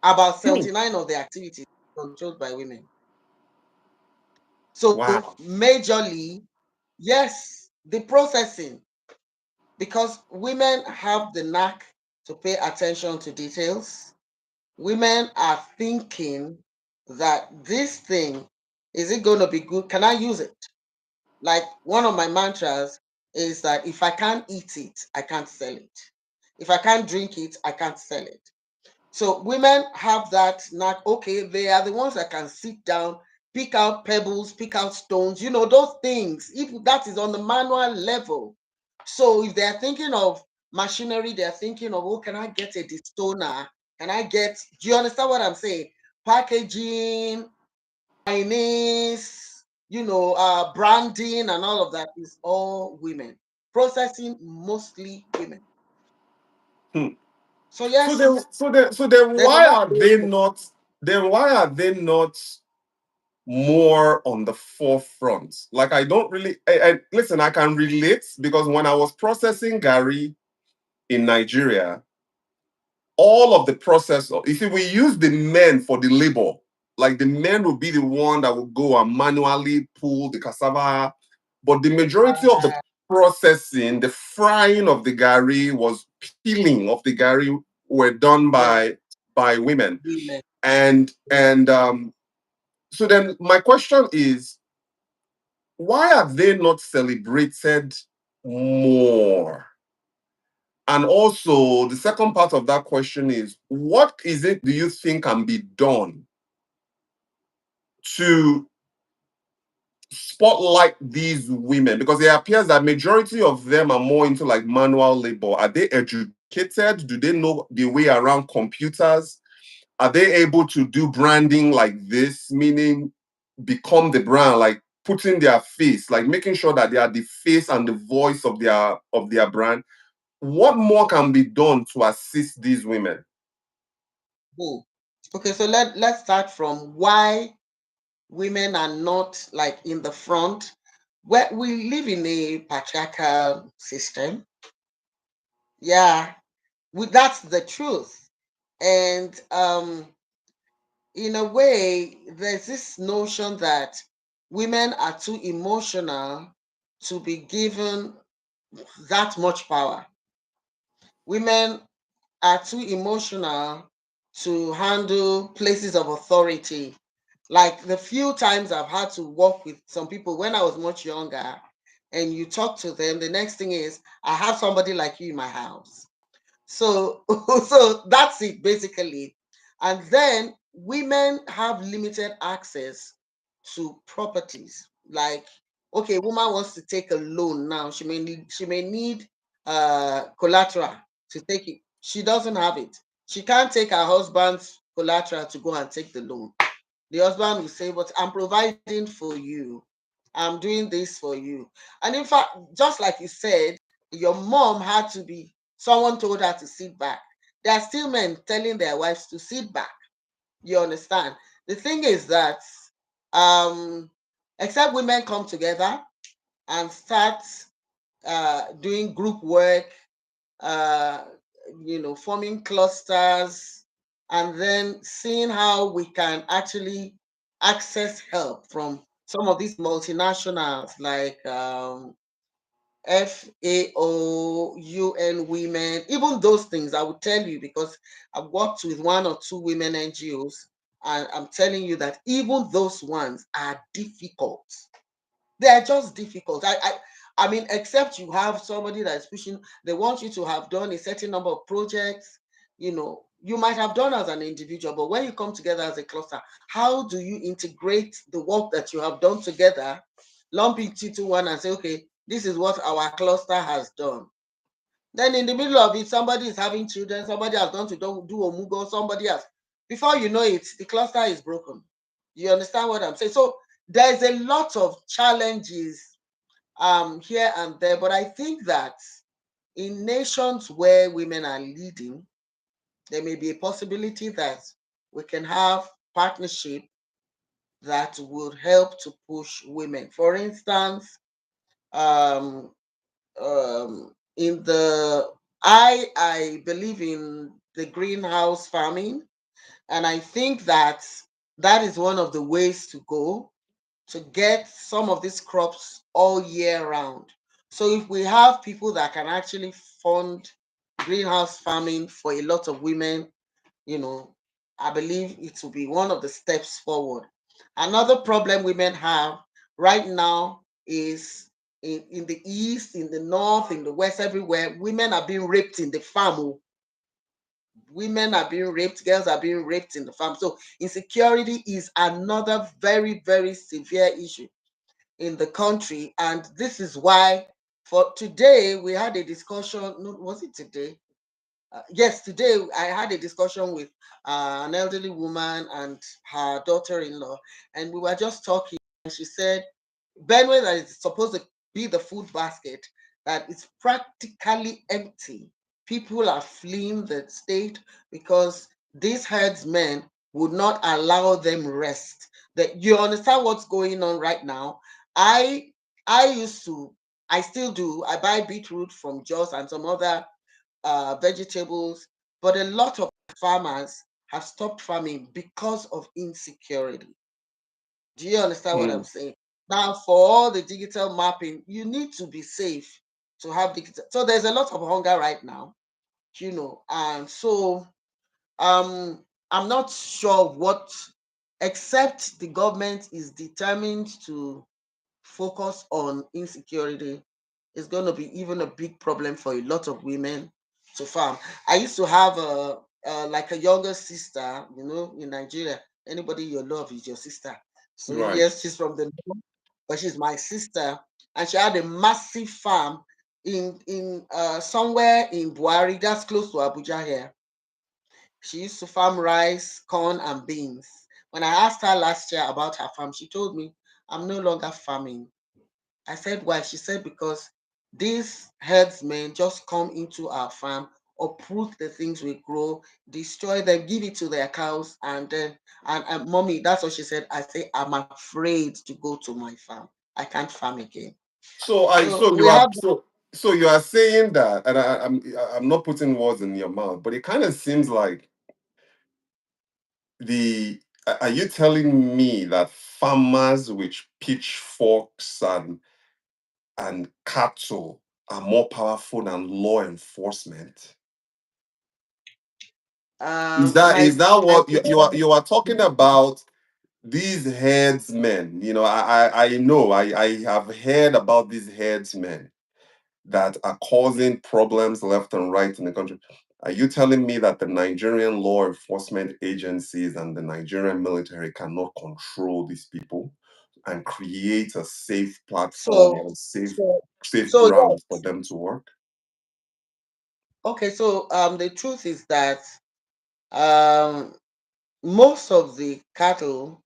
About hmm, 79 of the activities controlled by women. So wow. majorly, yes, the processing, because women have the knack to pay attention to details. Women are thinking that this thing, is it going to be good? Can I use it? Like one of my mantras is that if I can't eat it, I can't sell it. If I can't drink it, I can't sell it. So women have that knack. Okay, they are the ones that can sit down, pick out pebbles, pick out stones, you know, those things. If that is on the manual level. So if they're thinking of machinery, they're thinking of, oh, can I get a destoner? Can I get, do you understand what I'm saying? Packaging, finance, branding and all of that is all women. Processing, mostly women. Hmm. So So then, yes, there's a why lot are going they on. not? Then why are they not more on the forefront? Like I don't really. Listen. I can relate because when I was processing Gary in Nigeria, all of the process. You see, we use the men for the labor. Like the men will be the one that will go and manually pull the cassava, but the majority of the processing, the frying of the gari was peeling of the gari were done Yes, by women. women. Yeah. And so then my question is, why are they not celebrated more? And also, the second part of that question is, what is it do you think can be done to spotlight these women? Because it appears that majority of them are more into like manual labor. Are they educated? Do they know the way around computers? Are they able to do branding like this, meaning become the brand, like putting their face, like making sure that they are the face and the voice of their brand? What more can be done to assist these women? Oh. Okay, so let's start from why women are not like in the front. Where we live in a patriarchal system. Yeah, that's the truth. And in a way, there's this notion that women are too emotional to be given that much power. Women are too emotional to handle places of authority. Like the few times I've had to work with some people when I was much younger, and you talk to them, the next thing is, I have somebody like you in my house. So, so that's it basically. And then women have limited access to properties. Like, okay, a woman wants to take a loan now. She may need collateral to take it. She doesn't have it. She can't take her husband's collateral to go and take the loan. The husband will say, but I'm providing for you. I'm doing this for you. And in fact, just like you said, your mom had to be, someone told her to sit back. There are still men telling their wives to sit back. You understand? The thing is that, um, except women come together and start doing group work, uh, forming clusters, and then seeing how we can actually access help from some of these multinationals like FAO, UN Women, even those things, I will tell you because I've worked with one or two women NGOs, and I'm telling you that even those ones are difficult. They are just difficult. I mean, except you have somebody that is pushing, they want you to have done a certain number of projects, you might have done as an individual, but when you come together as a cluster, how do you integrate the work that you have done together, lump it into one and say, okay, this is what our cluster has done. Then in the middle of it, somebody is having children, somebody has gone to do Omugo, somebody has, before you know it, the cluster is broken. You understand what I'm saying? So there's a lot of challenges here and there, but I think that in nations where women are leading, there may be a possibility that we can have partnership that would help to push women. For instance, um, in the I believe in the greenhouse farming, and I think that that is one of the ways to go to get some of these crops all year round. So if we have people that can actually fund greenhouse farming for a lot of women, you know, I believe it will be one of the steps forward. Another problem women have right now is in the east, in the north, in the west, everywhere, women are being raped in the farm. Women are being raped, girls are being raped in the farm. So insecurity is another very, very severe issue in the country. And this is why for today we had a discussion. No, was it today? Yes, today I had a discussion with an elderly woman and her daughter-in-law, and we were just talking. And she said, Benway that is supposed to be the food basket, that it's practically empty. People are fleeing the state because these herdsmen would not allow them rest. That you understand what's going on right now. I I used to, I still do. I buy beetroot from Jos and some other vegetables, but a lot of farmers have stopped farming because of insecurity. Do you understand what I'm Hmm. saying? Now, for all the digital mapping, you need to be safe to have digital. So there's a lot of hunger right now, and so I'm not sure what, except the government is determined to focus on insecurity, is going to be even a big problem for a lot of women to farm. I used to have like a younger sister, in Nigeria. Anybody you love is your sister. So Right. yes, she's from the north, but she's my sister, and she had a massive farm in somewhere in Buari, that's close to Abuja here. She used to farm rice, corn, and beans. When I asked her last year about her farm, she told me, I'm no longer farming. I said, why? She said, because these herdsmen just come into our farm, uproot the things we grow, destroy them, give it to their cows, and then, and mommy, that's what she said. I say, I'm afraid to go to my farm. I can't farm again. So I So so we you are have, so you are saying that, and I'm not putting words in your mouth, but it kind of seems like are you telling me that farmers with pitchforks and cattle are more powerful than law enforcement? Is my, that I what you are talking about? These headsmen, I know I have heard about these headsmen that are causing problems left and right in the country. Are you telling me that the Nigerian law enforcement agencies and the Nigerian military cannot control these people and create a safe platform so or so safe so ground yeah. for them to work? Okay, so the truth is that um most of the cattle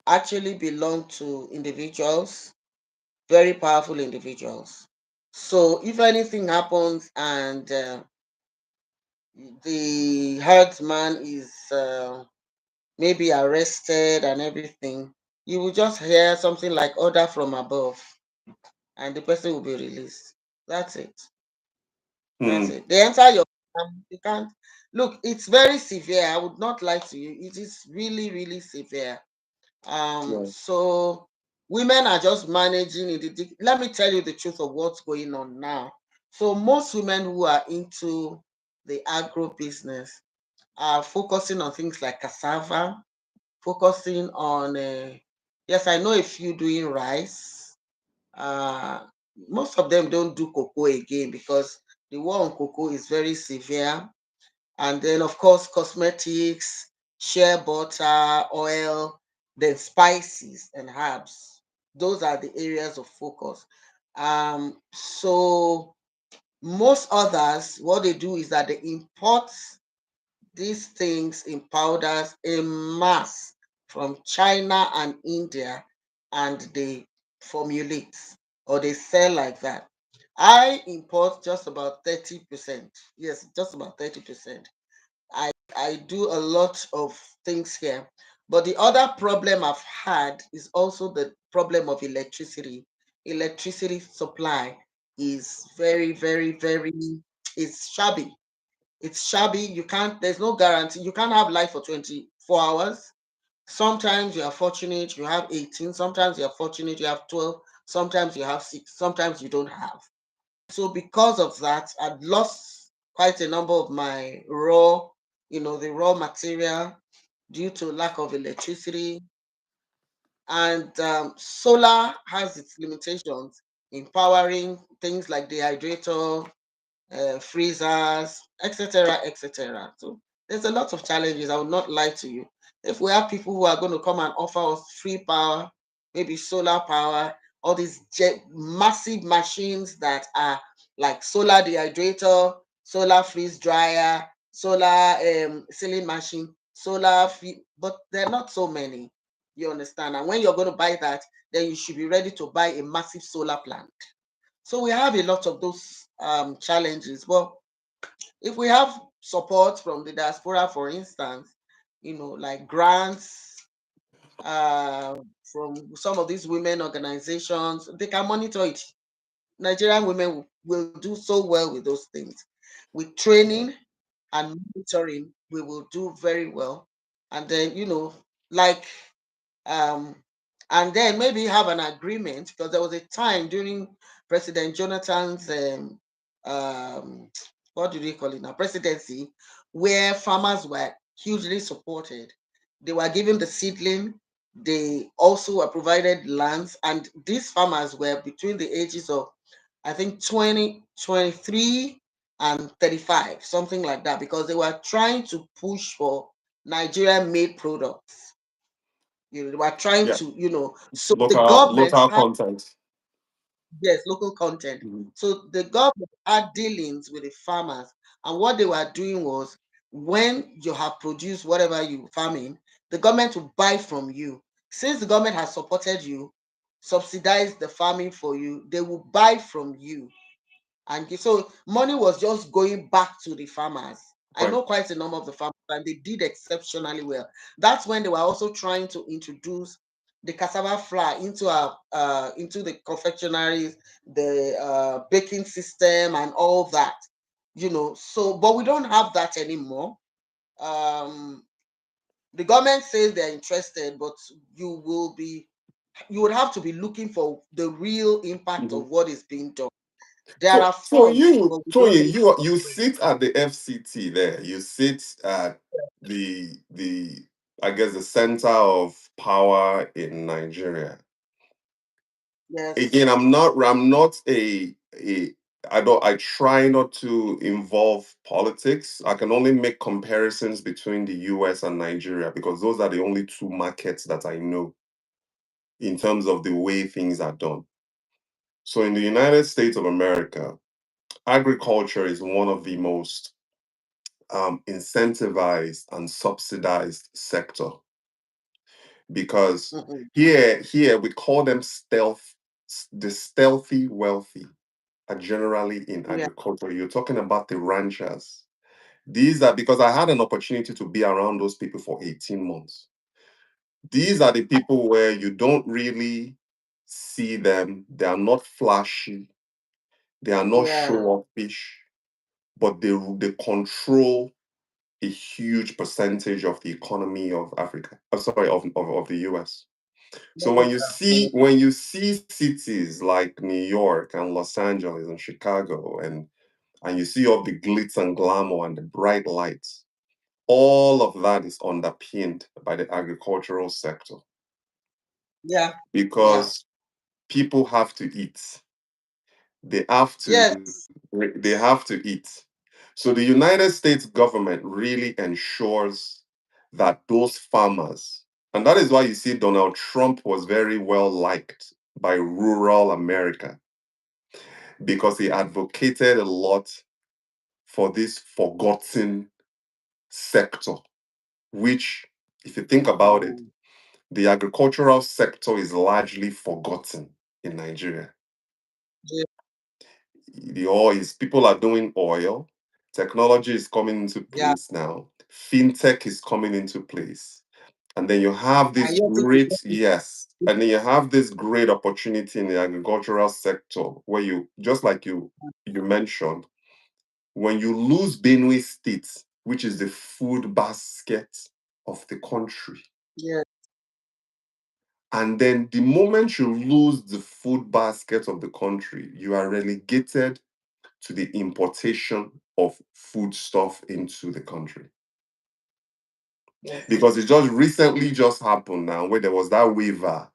actually belong to individuals, very powerful individuals. So if anything happens and the herdsman is maybe arrested and everything, you will just hear something like order from above, and the person will be released. That's it. That's Hmm. it. They enter your farm. You can't look. It's very severe. I would not lie to you. It is really, really severe. Yeah. So. Women are just managing it. Let me tell you the truth of what's going on now. So most women who are into the agro business are focusing on things like cassava, focusing on yes, I know a few doing rice. Uh, Most of them don't do cocoa again because the war on cocoa is very severe. And then, of course, cosmetics, shea butter, oil, then spices and herbs. Those are the areas of focus. So most others, what they do is that they import these things in powders in mass from China and India, and they formulate or they sell like that. I import just about 30%. Yes, just about 30%. I do a lot of things here. But the other problem I've had is also the problem of electricity. Electricity supply is very, very, very, it's shabby. It's shabby. You can't, there's no guarantee. You can't have light for 24 hours. Sometimes you are fortunate, you have 18. Sometimes you are fortunate, you have 12. Sometimes you have 6. Sometimes you don't have. So because of that, I've lost quite a number of my raw, the raw material due to lack of electricity. And solar has its limitations in powering things like dehydrator, freezers, etc., etc. So there's a lot of challenges. I will not lie to you. If we have people who are going to come and offer us free power, maybe solar power, all these massive machines that are like solar dehydrator, solar freeze dryer, solar sealing machine, but they're not so many. You understand? And when you're going to buy that, then you should be ready to buy a massive solar plant. So we have a lot of those challenges. Well, if we have support from the diaspora, for instance, like grants from some of these women organizations, they can monitor it. Nigerian women will do so well with those things. With training and monitoring, we will do very well. And then, like um, and then maybe have an agreement, because there was a time during President Jonathan's um, what do they call it now, presidency, where farmers were hugely supported. They were given the seedling. They also were provided lands, and these farmers were between the ages of, I think, 20, 23, and 35, something like that, because they were trying to push for Nigerian made products. They were trying Yeah, to, so the government local had, content. yes, local content. Mhm. So the government had dealings with the farmers, and what they were doing was, when you have produced whatever you farming, the government will buy from you. Since the government has supported you, subsidized the farming for you, they will buy from you. And so money was just going back to the farmers. I Right. know quite a number of the farmers, and they did exceptionally well. That's when they were also trying to introduce the cassava flour into the confectionaries, the baking system, and all that. So but we don't have that anymore. Um, the government says they're interested, but you would have to be looking for the real impact Mhm. of what is being done. There are So funds, you, but we don't Toye, know. you sit at the FCT there. You sit at the I guess the center of power in Nigeria. Yes. Again, I'm not a I try not to involve politics. I can only make comparisons between the US and Nigeria because those are the only two markets that I know in terms of the way things are done. So in the United States of America, agriculture is one of the most incentivized and subsidized sector because Mhm. here we call them the stealthy wealthy are generally in Yeah. agriculture. You're talking about the ranchers. These are because I had an opportunity to be around those people for 18 months. These are the people where you don't really see them. They are not flashy. They are not show Yeah. offish, but they control a huge percentage of the economy of Africa. Sorry, of the US. So when you see cities like New York and Los Angeles and Chicago and you see all the glitz and glamour and the bright lights, all of that is underpinned by the agricultural sector Yeah. Yeah. because people have to eat. They have to Yes. they have to eat. So the United States government really ensures that those farmers, and that is why you see Donald Trump was very well liked by rural America because he advocated a lot for this forgotten sector, which, if you think about it, Mm, the agricultural sector is largely forgotten in Nigeria. yeah. The oil is people are doing oil, technology is coming into Yeah. place now, fintech is coming into place. And then you have And this yet great, yes, and then you have this great opportunity in the agricultural sector where you, just like you mentioned, when you lose Benue State, which is the food basket of the country, yeah. and then the moment you lose the food basket of the country, you are relegated to the importation of food stuff into the country. Yes. Because it just recently just happened now where there was that waiver.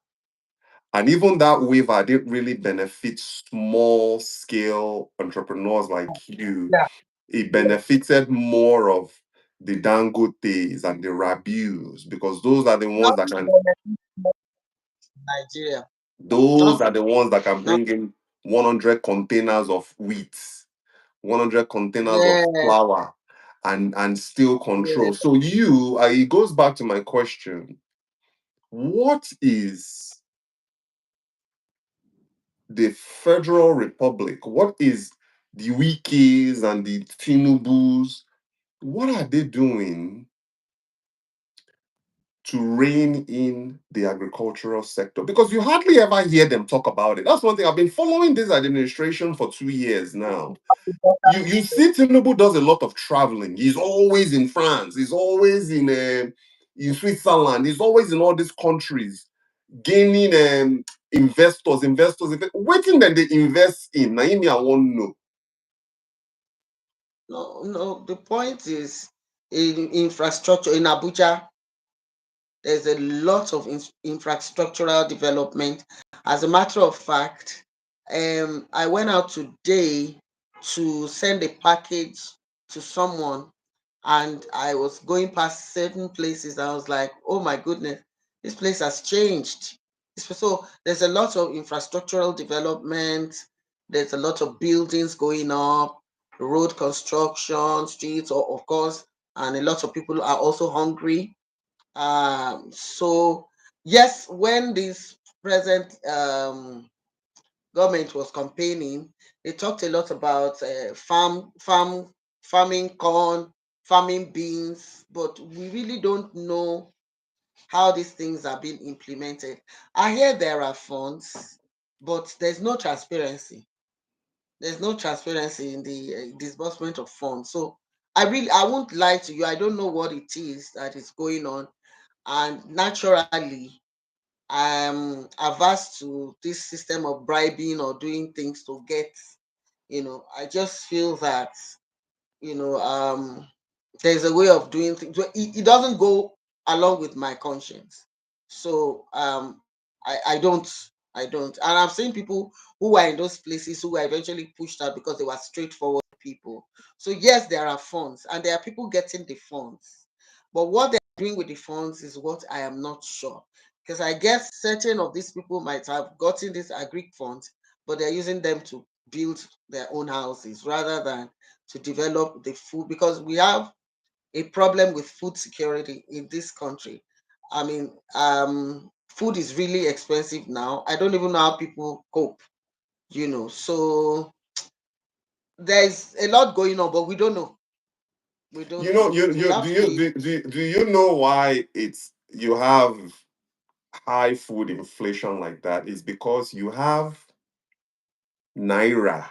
And even that waiver didn't really benefit small scale entrepreneurs like you. Yeah. It Yeah. benefited more of the Dangotes and the Rabius because those are the ones that Nothing can benefits Nigeria. those are Nothing. the ones that can Not. bring in 100 containers of wheat, 100 containers of Yeah. flour, and still Yeah. control. So it goes back to my question: what is the Federal Republic? What is the Wikis and the Tinubus? What are they doing to rein in the agricultural sector? Because you hardly ever hear them talk about it. That's one thing. I've been following this administration for 2 years now. You see Tinubu does a lot of traveling. He's always in France. He's always in Switzerland. He's always in all these countries gaining investors. Waiting that they invest in. Naimi, I want to know. No, no. The point is in infrastructure in Abuja. There's a lot of infrastructural development. As a matter of fact, I went out today to send a package to someone, and I was going past certain places. I was like, oh my goodness, this place has changed. So there's a lot of infrastructural development. There's a lot of buildings going up, road construction, streets, of course, and a lot of people are also hungry. So yes, when this present government was campaigning, they talked a lot about farming corn, farming beans, but we really don't know how these things are being implemented. I hear there are funds, but there's no transparency. There's no transparency in the disbursement of funds. So I won't lie to you. I don't know what it is that is going on, and naturally I'm averse to this system of bribing or doing things to get, I just feel that, you know, there's a way of doing things. It doesn't go along with my conscience. So I don't. I don't. And I've seen people who are in those places who were eventually pushed out because they were straightforward people. So yes, there are funds and there are people getting the funds. But what they're doing with the funds is what I am not sure. Because I guess certain of these people might have gotten these agri funds, but they're using them to build their own houses rather than to develop the food, because we have a problem with food security in this country. I mean, food is really expensive now. I don't even know how people cope. So there's a lot going on, but we don't know. We You don't know, know. you We you have do you faith. do you know why it's you have high food inflation like that? Is because you have naira.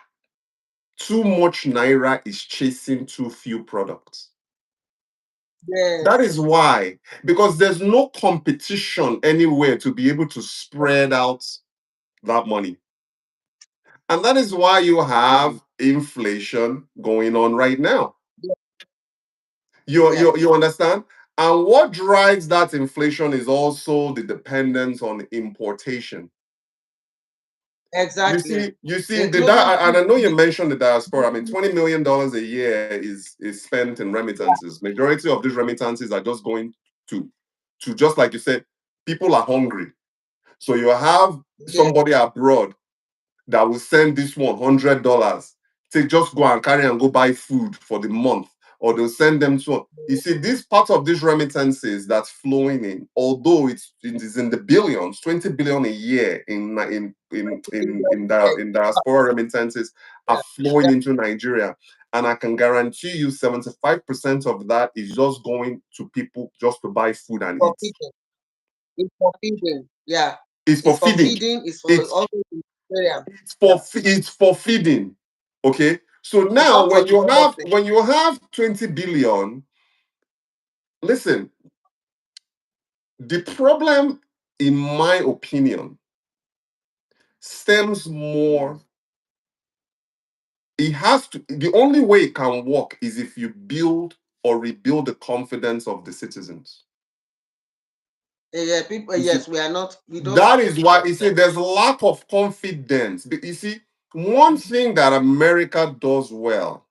Too much naira is chasing too few products. That is Yes. why, because there's no competition anywhere to be able to spread out that money. And that is why you Mm. have inflation going on right now. Yeah. You Yes. understand? And what drives that inflation is also the dependence on importation. Exactly. You see Including and I food. know you mentioned the diaspora. I mean, $20 million a year is spent in Yeah. remittances. Majority of these remittances are just going to just like you said, people are hungry. So you have Yeah. somebody abroad that will send this $100. Say just go and carry and go buy food for the month, or they'll send them to. You see, this part of these remittances that's flowing in, although it is in the billions, 20 billion a year in diaspora remittances are Yeah. flowing Yeah. into Nigeria. And I can guarantee you 75% of that is just going to people just to buy food and For eat. feeding. It's for feeding. Yeah. It's for It's for feeding. feeding. It's for It's also humanitarian. for Yeah. it's for feeding. Okay. So It's now not for development. when you have 20 billion, listen, the problem, in my opinion, stems more. Mm. It has to the only way it can work is if you build or rebuild the confidence of the citizens. Yeah, people. You see, Yes, we are not. We don't that is why you trust see them. there's a lack of confidence. But you see, one thing that America does well,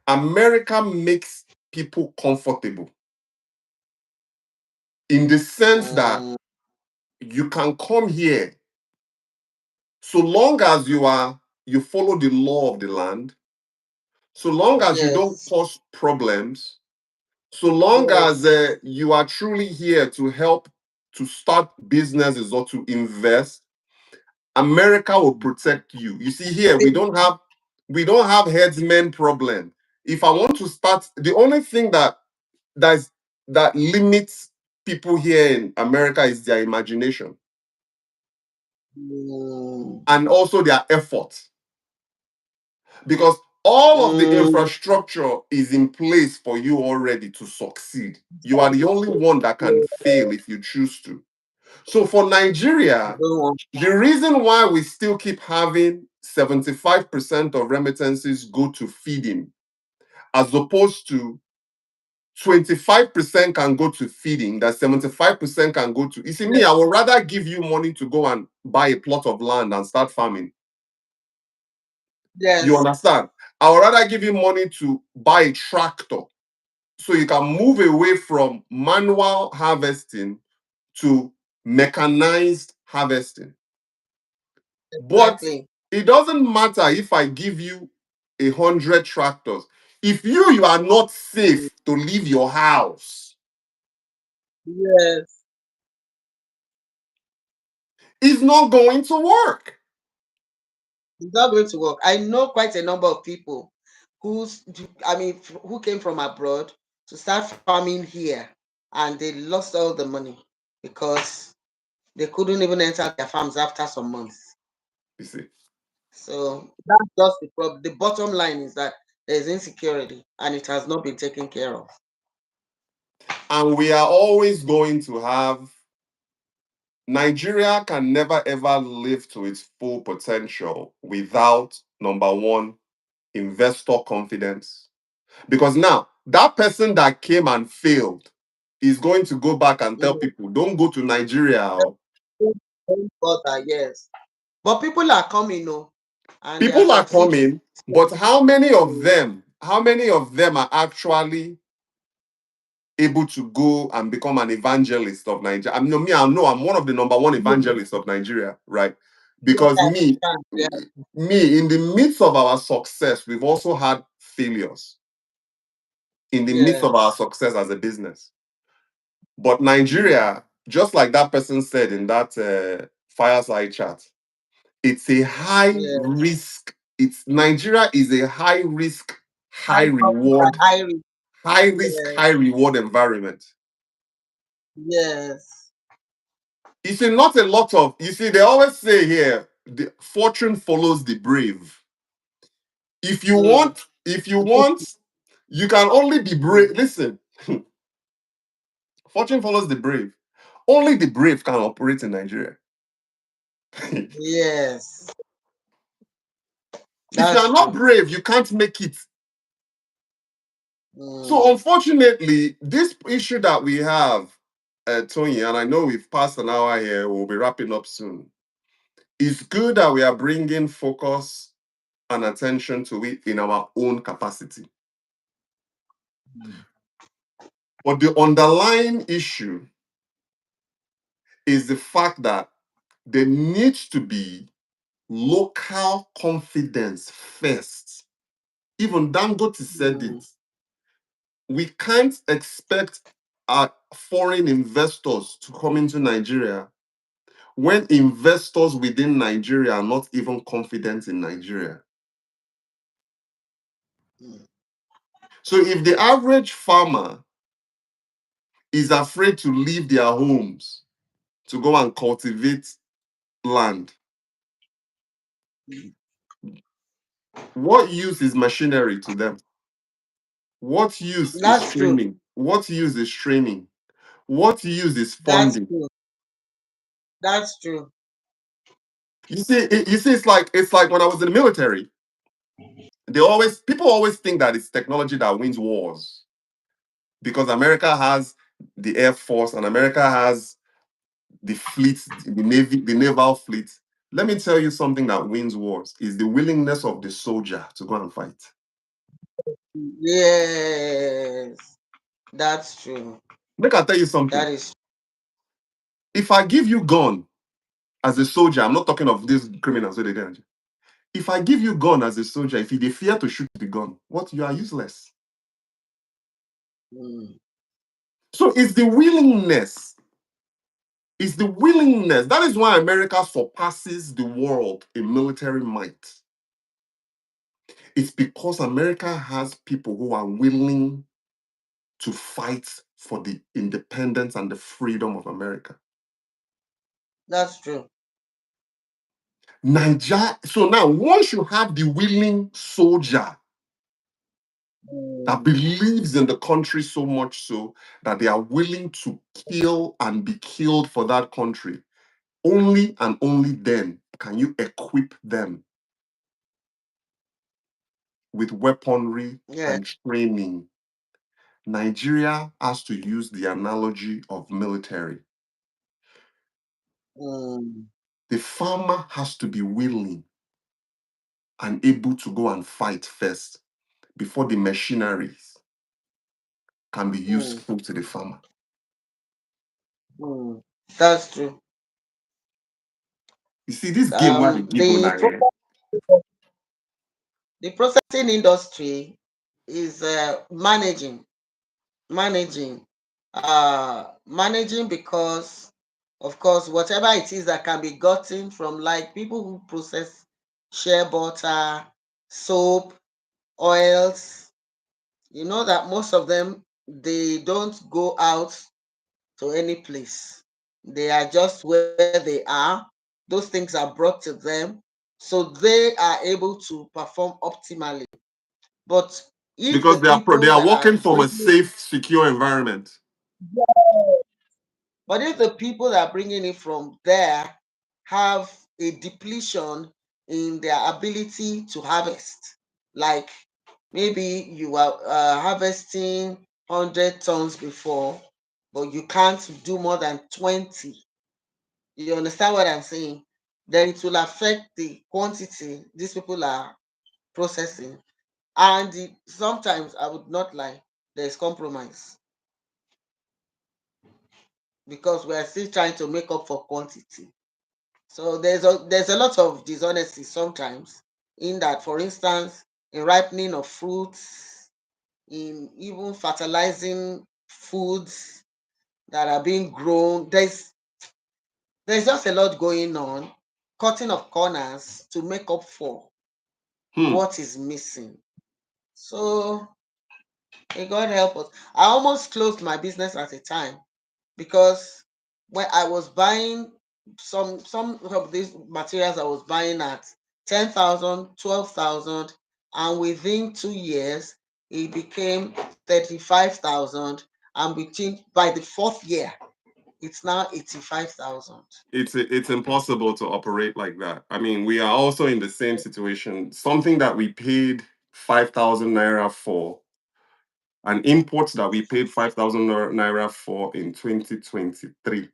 America makes people comfortable in the sense that Mm. you can come here so long as you follow the law of the land, so long as you don't Yes. cause problems, so long as Yes. you are truly here to help to start businesses or to invest, America will protect you. You see, here we don't have headsmen problem. If I want to start, the only thing that's that limits people here in America is their imagination Mm. and also their effort. Because all of the Mm. infrastructure is in place for you already to succeed. You are the only one that can fail if you choose to. So for I Nigeria, don't want. the reason why we still keep having 75% of remittances go to feeding, as opposed to 25% can go to feeding, that 75% can go to. You see, me, I would rather give you money to go and buy a plot of land and start farming. You Yes. understand? I would rather give you money to buy a tractor so you can move away from manual harvesting to mechanized harvesting. But Exactly. it doesn't matter if I give you 100 tractors. If you are not Mm. safe to leave your house, Yes. it's not going to work. It's not going to work. I know quite a number of people who's, I mean, who came from abroad to start farming here, and they lost all the money because they couldn't even enter their farms after some months. You see. So that's just the problem. The bottom line is that there's insecurity and it has not been taken care of. And we are always going to have Nigeria can never ever live to its full potential without number one, investor confidence. Because now that person that came and failed is going to go back and tell Mhm. people, don't go to Nigeria. Oh. Don't bother, yes. But people are coming, no, and they are People are succeeding. coming, but how many of them are actually able to go and become an evangelist of Nigeria? I know I'm one of the number one evangelists of Nigeria, right? Yes, Because I understand. Yeah. in the midst of our success, we've also had failures in the midst of our Yes. success as a business. But Mm. Nigeria, just like that person said in that fireside chat, it's a high Yeah. risk. It's Nigeria is a high risk, high High profit and reward, high risk. high risk, Yes. high reward environment. Yes. You see, not a lot of, you see, they always say here, the fortune follows the brave. If you Mm. want, if you want, You can only be brave. Listen, fortune follows the brave. Only the brave can operate in Nigeria. If Yes, you are that's not true. brave, you can't make it. So Mm, unfortunately, this issue that we have, Tony, and I know we've passed an hour here, we'll be wrapping up soon. It's good that we are bringing focus and attention to it in our own capacity. mm, But the underlying issue is the fact that there needs to be local confidence first. Even Dangote said mm, it. We can't expect our foreign investors to come into Nigeria when investors within Nigeria are not even confident in Nigeria. mm. So if the average farmer is afraid to leave their homes to go and cultivate land, what use is machinery to them? What use is That's true. training? What use is training? What use is That's funding? true. That's true. You see, it's like when I was in the military. People always think that it's technology that wins wars because America has the Air Force and America has the fleet, the navy, the naval fleet. Let me tell you something that wins wars is the willingness of the soldier to go and fight. Yes, that's true. Make I tell you That something. is. If I give you gun as a soldier, I'm not talking of these criminals where they get. If I give you gun as a soldier, if you they fear to shoot the gun, what you are useless. Mm, So it's the willingness. It's the willingness. That is why America surpasses the world in military might. It's because America has people who are willing to fight for the independence and the freedom of America. that's true. Niger. So now, once you have the willing soldier that Mm, believes in the country so much so that they are willing to kill and be killed for that country, only and only then can you equip them with weaponry yeah. and training. Nigeria has to use the analogy of military. Mm, The farmer has to be willing and able to go and fight first before the machineries can be mm, useful to the farmer. mm. That's true. You see, this game where they give on The here. the processing industry is managing managing because of course whatever it is that can be gotten from like people who process shea butter, soap, oils, you know that most of them they don't go out to any place. They are just where they are. Those things are brought to them. So they are able to perform optimally. But if the Because they people are that are working from a bringing, safe, secure environment. but if the people that are bringing it from there have a depletion in their ability to harvest, like maybe you are harvesting 100 tons before, but you can't do more than 20. You understand what I'm saying? Then it will affect the quantity these people are processing. And sometimes I would not lie, there's compromise because we are still trying to make up for quantity. So there's a lot of dishonesty sometimes in that, for instance, in ripening of fruits, in even fertilizing foods that are being grown. There's just a lot going on, cutting of corners to make up for Hmm. what is missing. So may God help us. I almost closed my business at a time because when I was buying some of these materials I was buying at 10,000, 12,000, and within 2 years it became 35,000, and by the fourth year, it's now 85,000. It's impossible to operate like that. I mean, we are also in the same situation. Something that we paid 5,000 naira for, an import that we paid 5,000 naira for in 2023,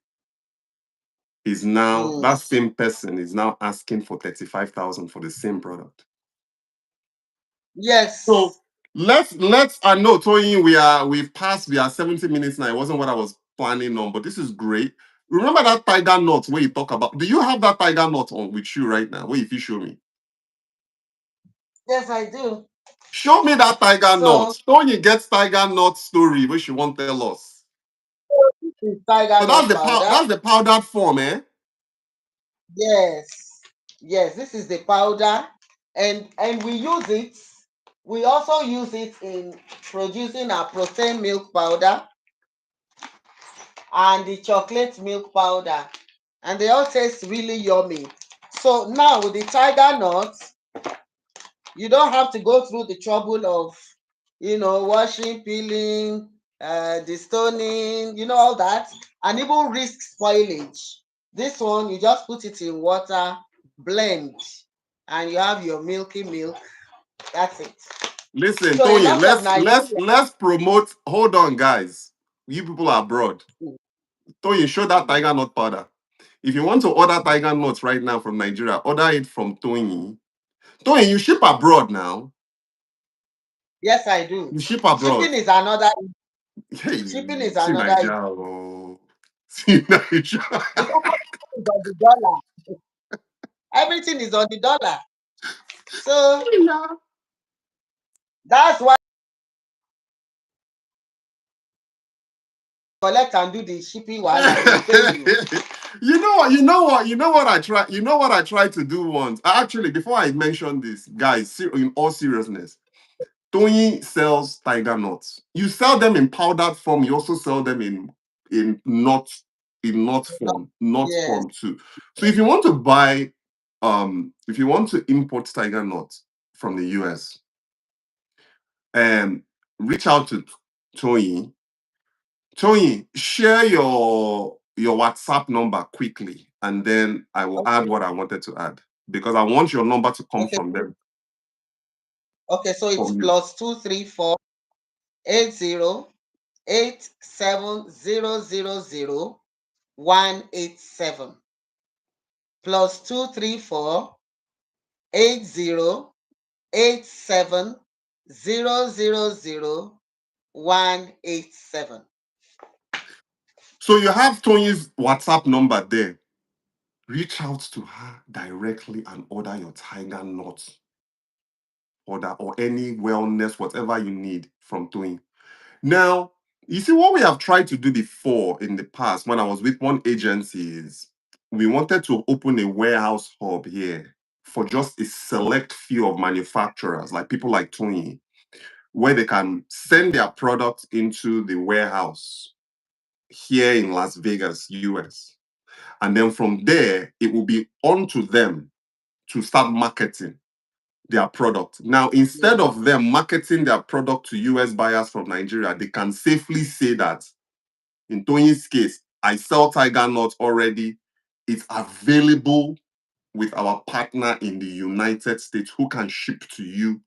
is now, Mm. that same person is now asking for 35,000 for the same product. So Yes. let's I know, Tony, we've passed, we are 70 minutes now. It wasn't what I was planning on, but this is great. Remember that tiger knot where you talk about? Do you have that tiger knot on with you right now? Wait, if you show me. Yes, I do. Show me that tiger knot. So Tony gets tiger knot story, which you won't tell us. this is So tiger that's nut the powder. that's the powdered form, eh? Yes. Yes, this is the powder. And we use it. We also use it in producing our protein milk powder and the chocolate milk powder. And they all taste really yummy. So now with the tiger nuts, you don't have to go through the trouble of, washing, peeling, destoning, all that, and even risk spoilage. This one, you just put it in water, blend, and you have your milky milk. That's it. Listen, So a Tony, lot of let's Nigerians. let's promote. Hold on, guys. You people are abroad. Tony, show that tiger nut powder. If you want to order tiger nuts right now from Nigeria, order it from Tony. Tony, you ship abroad now. Yes, I do. You ship abroad. Shipping is another. Hey, Shipping is see another. Nigeria. Oh. See Nigeria. Because everything is on the dollar. Everything is on the dollar. So that's why collect and do the shipping wala, they will pay you. You know what I tried to do once. Actually, before I mention this, guys, in all seriousness, Tony sells tiger nuts. You sell them in powdered form. You also sell them in nut nut Yes. form too. So if you want to import tiger nuts from the US, um, reach out to Tony. Tony, share your WhatsApp number quickly, and then I will add Okay. what I wanted to add because I want your number to come Okay. from them. Okay. So it's From you. +234 80 87 000 187 +234 80 87 000 187. So you have Tony's WhatsApp number there. Reach out to her directly and order your tiger nuts order or any wellness, whatever you need from Tony. Now, you see what we have tried to do before in the past when I was with one agency is we wanted to open a warehouse hub here for just a select few of manufacturers, like people like Tony, where they can send their products into the warehouse here in Las Vegas, US. And then from there, it will be on to them to start marketing their product. Now, instead Mm. of them marketing their product to US buyers from Nigeria, they can safely say that in Tony's case, I sell tiger nuts already. It's available with our partner in the United States who can ship to you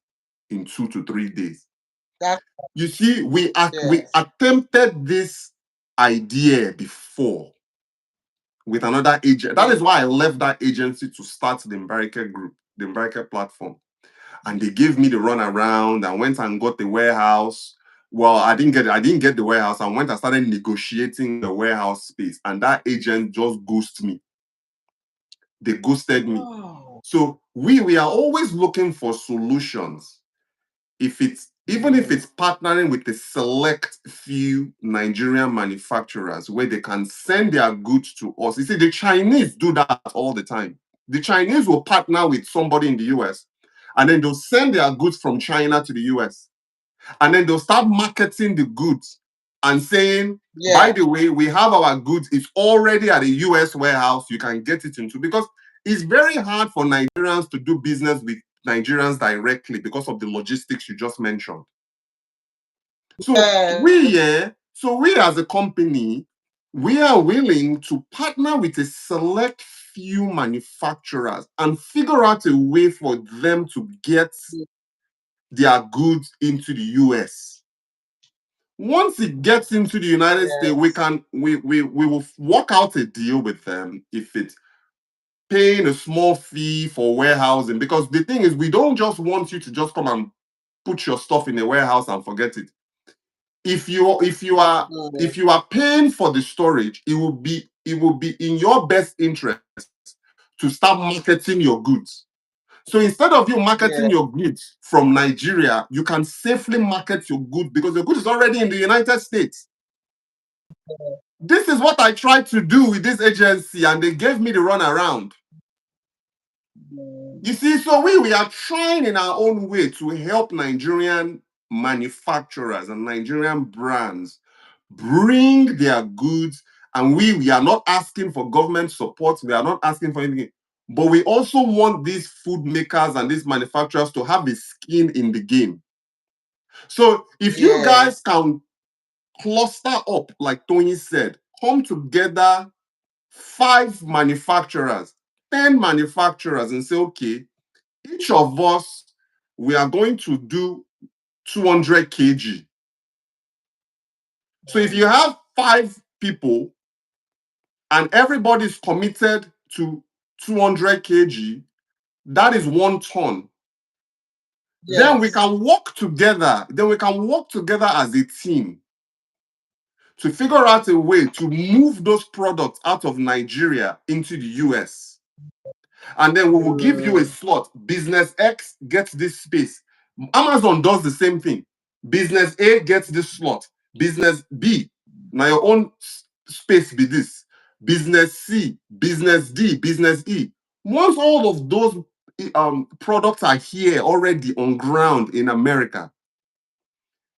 in 2 to 3 days. That's You see, we yes. attempted this idea before with another agent. That Mm. is why I left that agency to start the Mbarike group, the Mbarike platform. And they gave me the run around. I went and got the warehouse. Well, I didn't get the warehouse. I went and started negotiating the warehouse space. And that agent just ghosted me. They ghosted me. Oh. So we are always looking for solutions. Even if Mm. it's partnering with a select few Nigerian manufacturers where they can send their goods to us. You see, the Chinese do that all the time. The Chinese will partner with somebody in the US and then they'll send their goods from China to the US. And then they'll start marketing the goods and saying, by Yeah. the way, we have our goods, it's already at a US warehouse, you can get it into. Because it's very hard for Nigerians to do business with Nigerians directly because of the logistics you just mentioned. So we as a company, we are willing to partner with a select few manufacturers and figure out a way for them to get their goods into the US. Once it gets into the United States, we will work out a deal with them if it's paying a small fee for warehousing. Because the thing is, we don't just want you to just come and put your stuff in a warehouse and forget it. If you are paying for the storage, it will be in your best interest to start marketing your goods. So instead of you marketing your goods from Nigeria, you can safely market your goods because the goods is already in the United States. This is what I tried to do with this agency, and they gave me the runaround. You see, so we are trying in our own way to help Nigerian manufacturers and Nigerian brands bring their goods, and we are not asking for government support, we are not asking for anything, but we also want these food makers and these manufacturers to have a skin in the game. So if you guys can cluster up, like Tony said, come together, 5 manufacturers, 10 manufacturers, and say, okay, each of us, we are going to do 200 kg. So if you have 5 people and everybody's committed to 200 kg, that is 1 ton. Then we can work together. Then we can work together as a team to figure out a way to move those products out of Nigeria into the US. And then we will give you a slot. Business X gets this space. Amazon does the same thing. Business A gets this slot. Business B, now your own space be this. Business C, business D, business E. Once all of those products are here already on ground in America,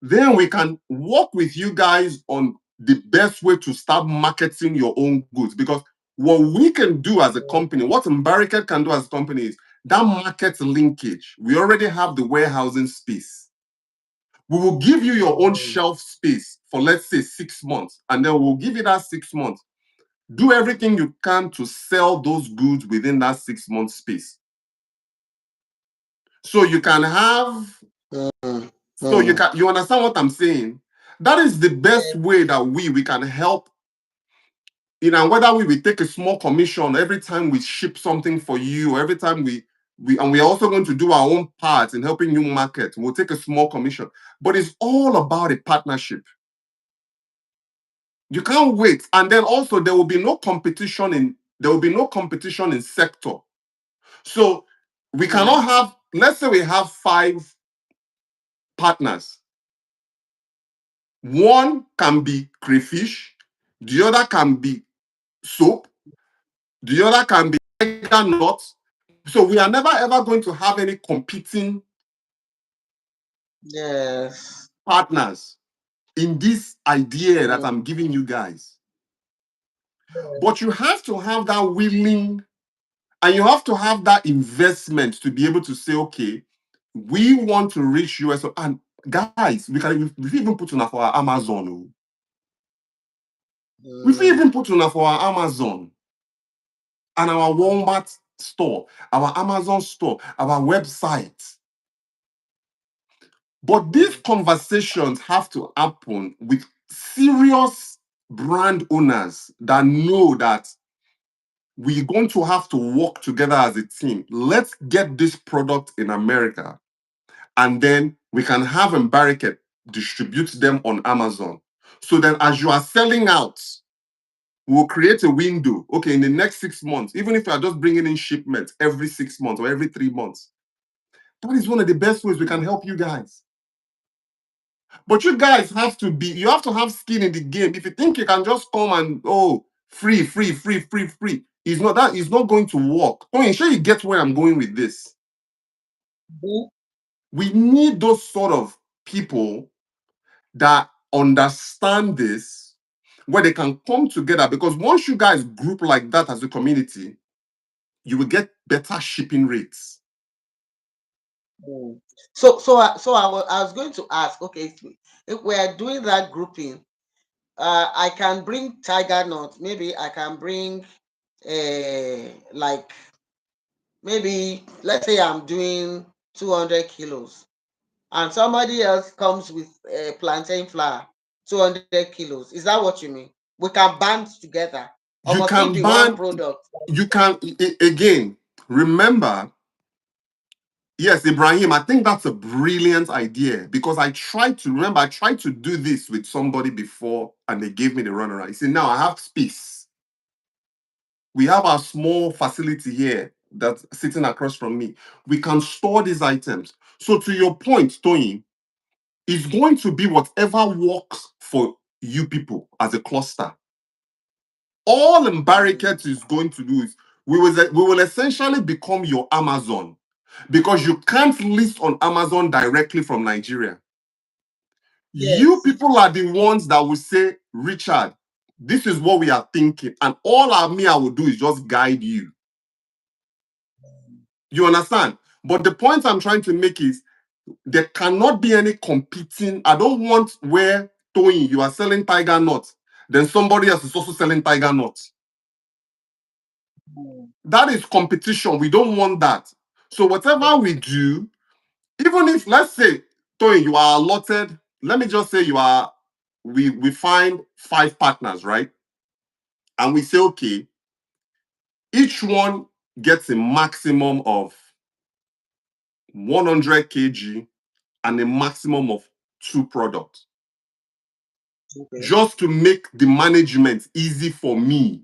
then we can work with you guys on the best way to start marketing your own goods. Because what we can do as a company, what Mbarika can do as a company is that market linkage. We already have the warehousing space. We will give you your own shelf space for, let's say, 6 months, and then we'll give you that 6 months. Do everything you can to sell those goods within that 6-month space. So you can have, you understand what I'm saying? That is the best way that we can help. And whether we take a small commission every time we ship something for you, every time we and we are also going to do our own part in helping you market. We'll take a small commission, but it's all about a partnership. You can't wait, and then also there will be no competition in sector. So we cannot have. Let's say we have 5 partners. One can be crayfish, the other can be soap, the other can be tiger nuts. So we are never ever going to have any competing partners in this idea that I'm giving you guys. But you have to have that willing, and you have to have that investment to be able to say, okay, we want to reach US. And guys, we even put on for our Amazon. We even put on for our Amazon and our Walmart store, our Amazon store, our website. But these conversations have to happen with serious brand owners that know that we're going to have to work together as a team. Let's get this product in America, and then we can have Mbarika distribute them on Amazon. So then as you are selling out, we'll create a window. Okay, in the next 6 months, even if you are just bringing in shipments every 6 months or every 3 months, that is one of the best ways we can help you guys. But you guys have to have skin in the game. If you think you can just come and free, it's not going to work. I'm sure you get where I'm going with this. We need those sort of people that understand this, where they can come together, because once you guys group like that as a community, you will get better shipping rates. Mm. I was going to ask, okay, if we are doing that grouping, I can bring tiger nut. Maybe I can bring like maybe let's say I'm doing 200 kilos, and somebody else comes with plantain flour, 200 kilos. Is that what you mean? We can band together, or You must it be can one ban, product? you can, again, remember, yes, Ibrahim, I think that's a brilliant idea because I tried to do this with somebody before and they gave me the runaround. You see, now I have space. We have our small facility here that's sitting across from me. We can store these items. So, to your point, Tony, it's going to be whatever works for you people as a cluster. All Embarraket is going to do is we will essentially become your Amazon because you can't list on Amazon directly from Nigeria. You Yes. people are the ones that will say, Richard, this is what we are thinking. And all I will do is just guide you. You understand? But the point I'm trying to make is there cannot be any competing. I don't want where, Tony, you are selling tiger nuts, then somebody else is also selling tiger nuts. Mm. That is competition. We don't want that. So whatever we do, even if, let's say, Tony, you are allotted, let me just say we find 5 partners, right? And we say, okay, each one gets a maximum of 100 kg and a maximum of 2 products, Okay. just to make the management easy for me.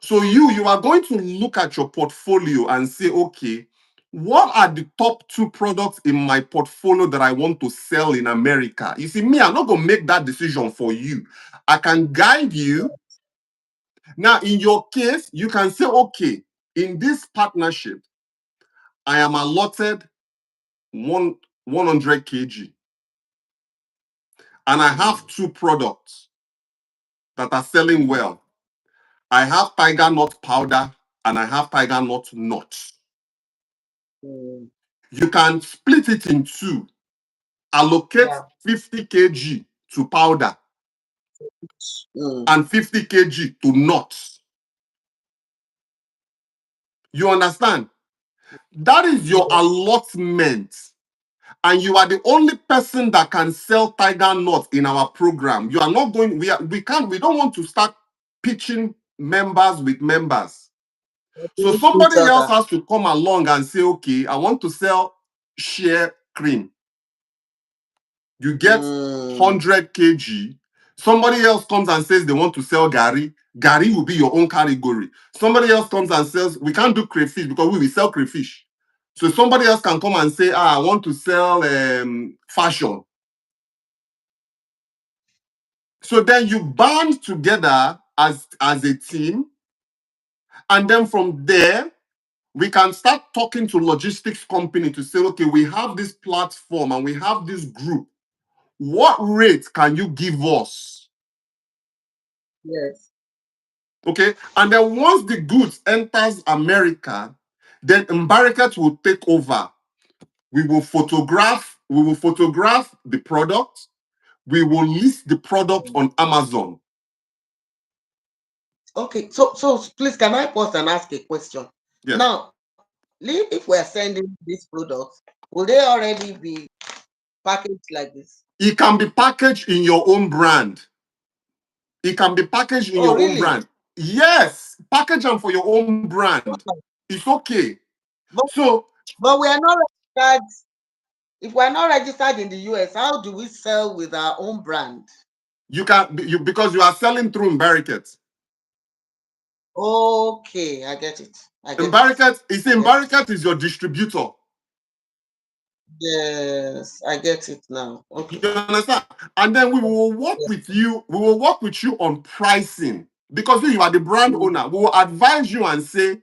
So you are going to look at your portfolio and say, okay, what are the top 2 products in my portfolio that I want to sell in America? You see, me, I'm not going to make that decision for you. I can guide you. Now, in your case, you can say, okay, in this partnership, I am allotted 100 kg and I have 2 products that are selling well. I have tiger nut powder and I have tiger nut nuts. Mm. You can split it in two, allocate Yeah. 50 kg to powder Mm. and 50 kg to nuts. You understand? That is your Yes. allotment. And you are the only person that can sell tiger nuts in our program. You are not going, we don't want to start pitching members with members. So Each somebody else other. has to come along and say, okay, I want to sell shea cream. You get Mm. 100 kg. Somebody else comes and says they want to sell Gary. Gary will be your own category. Somebody else comes and says, we can't do crayfish because we will sell crayfish. So somebody else can come and say, I want to sell fashion. So then you band together as a team. And then from there, we can start talking to logistics company to say, okay, we have this platform and we have this group. What rate can you give us? Yes. Okay. And then once the goods enters America, then Embarraket will take over. We will photograph the product. We will list the product on Amazon. Okay. So please, can I pause and ask a question? Yes. Now, if we're sending these products, will they already be packaged like this? It can be packaged in your own brand. It can be packaged in Oh, your own really? brand. Yes, package them for your own brand. It's okay. But, So but we are not registered. If we are not registered in the US, how do we sell with our own brand? you can because you are selling through Embarraket. Okay, I get it. I get it. Embarraket, you see, I get it. Embarraket is your distributor. Yes, I get it now. You Okay. understand? And then we will work Yes. with you. We will work with you on pricing because you are the brand Mm. owner. We will advise you and say,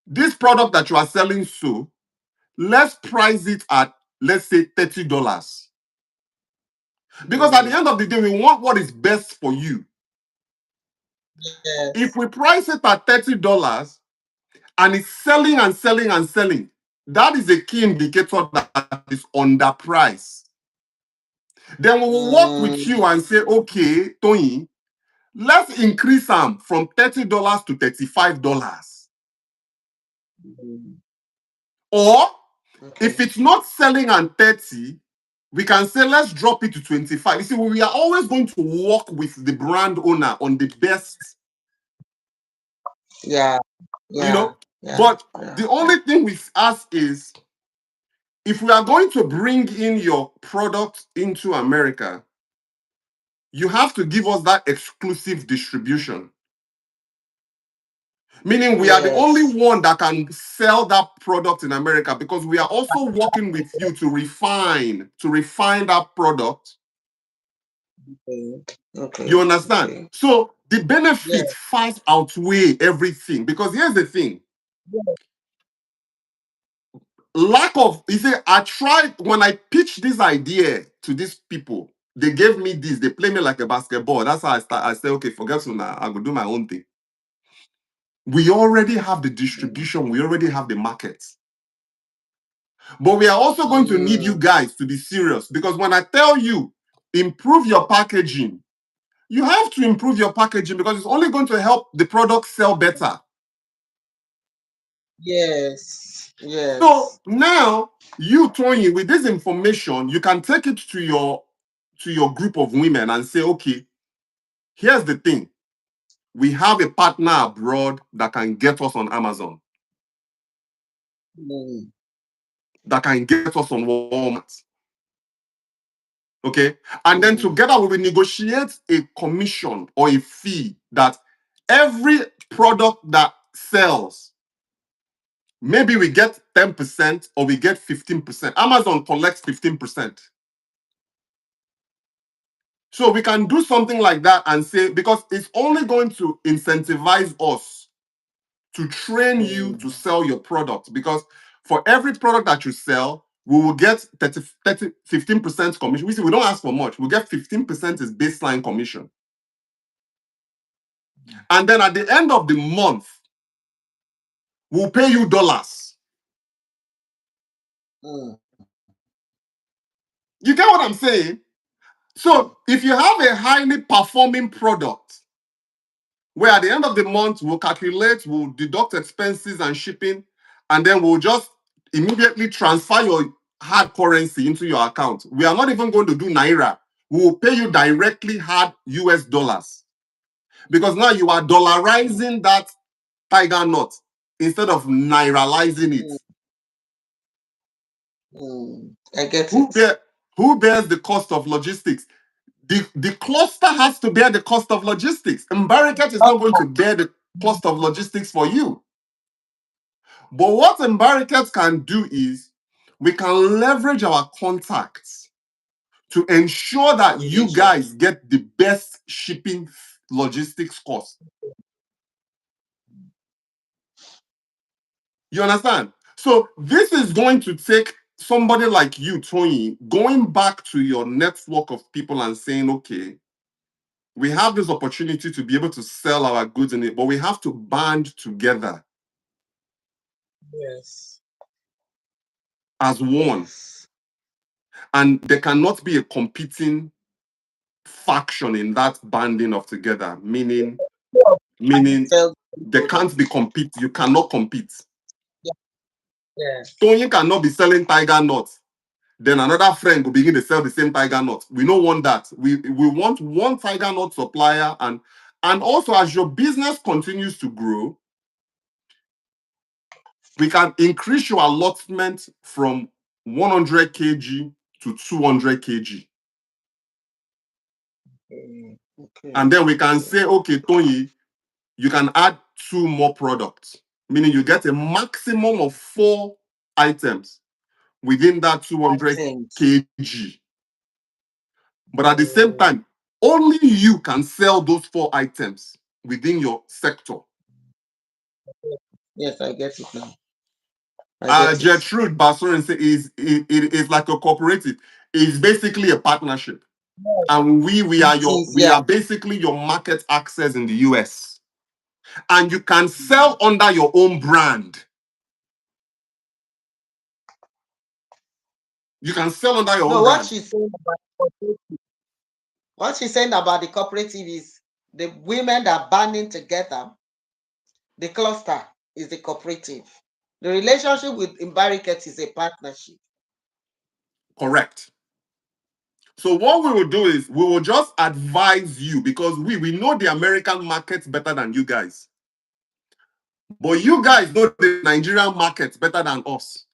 this product that you are selling, so let's price it at, let's say, $30. Because at the Mm. end of the day, we want what is best for you. Yes. If we price it at $30 and it's selling and selling and selling, that is a key indicator that is underpriced. Then we will work with Mm, you and say, okay, Tony, let's increase them from $30 to $35. mm, Or if okay. it's not selling at 30, we can say let's drop it to 25. You see, we are always going to work with the brand owner on the best, Yeah, you yeah, know. yeah, But yeah, the yeah. only thing with us is if we are going to bring in your product into America, you have to give us that exclusive distribution. Meaning we are the only Yes. one that can sell that product in America because we are also working with you to refine that product. Okay. You Okay. understand? Okay. So the Yeah. benefits far outweigh everything. Because here's the thing: Yeah. lack of, you see, I tried when I pitched this idea to these people. They gave me this. They play me like a basketball. That's how I start. I say, okay, forget it now. I will do my own thing. We already have the distribution. We already have the market. But we are also going to need you Mm, guys to be serious because when I tell you improve your packaging, you have to improve your packaging because it's only going to help the product sell better. yes. So Yes. now you, Tony, with this information, you can take it to your group of women and say, okay, here's the thing. We have a partner abroad that can get us on Amazon, Mm, that can get us on Walmart. Okay. And then mm, together we will negotiate a commission or a fee that every product that sells, maybe we get 10% or we get 15%. Amazon collects 15%. So we can do something like that and say, because it's only going to incentivize us to train you mm, to sell your product. Because for every product that you sell, we will get 15% commission. We don't ask for much. We get 15% is baseline commission. And then at the end of the month, we'll pay you dollars. mm, You get what I'm saying? mm, So if you have a highly performing product, where at the end of the month, we'll calculate, we'll deduct expenses and shipping, and then we'll just immediately transfer your hard currency into your account. We are not even going to do Naira. We will pay you directly hard US dollars. Because now you are dollarizing that tiger nut instead of nairalizing it. mm, I get Who it. bear, who bears the cost of logistics? The cluster has to bear the cost of logistics. Mbariket is not going to bear the cost of logistics for you. But what Mbariket can do is we can leverage our contacts to ensure that you Relation. guys get the best shipping logistics cost. You understand? So this is going to take somebody like you, Tony, going back to your network of people and saying, okay, we have this opportunity to be able to sell our goods in it, but we have to band together Yes. as one. Yes. And there cannot be a competing faction in that banding of together, meaning Sell there can't be products. compete. You cannot compete. Yeah. Yes. Tony cannot be selling tiger nuts. Then another friend will begin to sell the same tiger nut. We don't want that. We want one tiger nut supplier, and also as your business continues to grow, we can increase your allotment from 100 kg to 200 kg. Okay. And then we can Okay. say, okay, Tony, you can add two more products, meaning you get a maximum of 4 items within that 200 Things. kg. But at the same Mm, time, only you can sell those 4 items within your sector. yes, I get it now. I get it. Gertrude Bassorin says it is like a cooperative. It's basically a partnership. And we are It your is, we yeah. are basically your market access in the US. And you can sell under your own brand. You can sell under your No, own brand. what she's saying about the cooperative is the women that are banding together. The cluster is the cooperative. The relationship with Imbariket is a partnership. Correct. So what we will do is we will just advise you, because we know the American market better than you guys. But you guys know the Nigerian market better than us.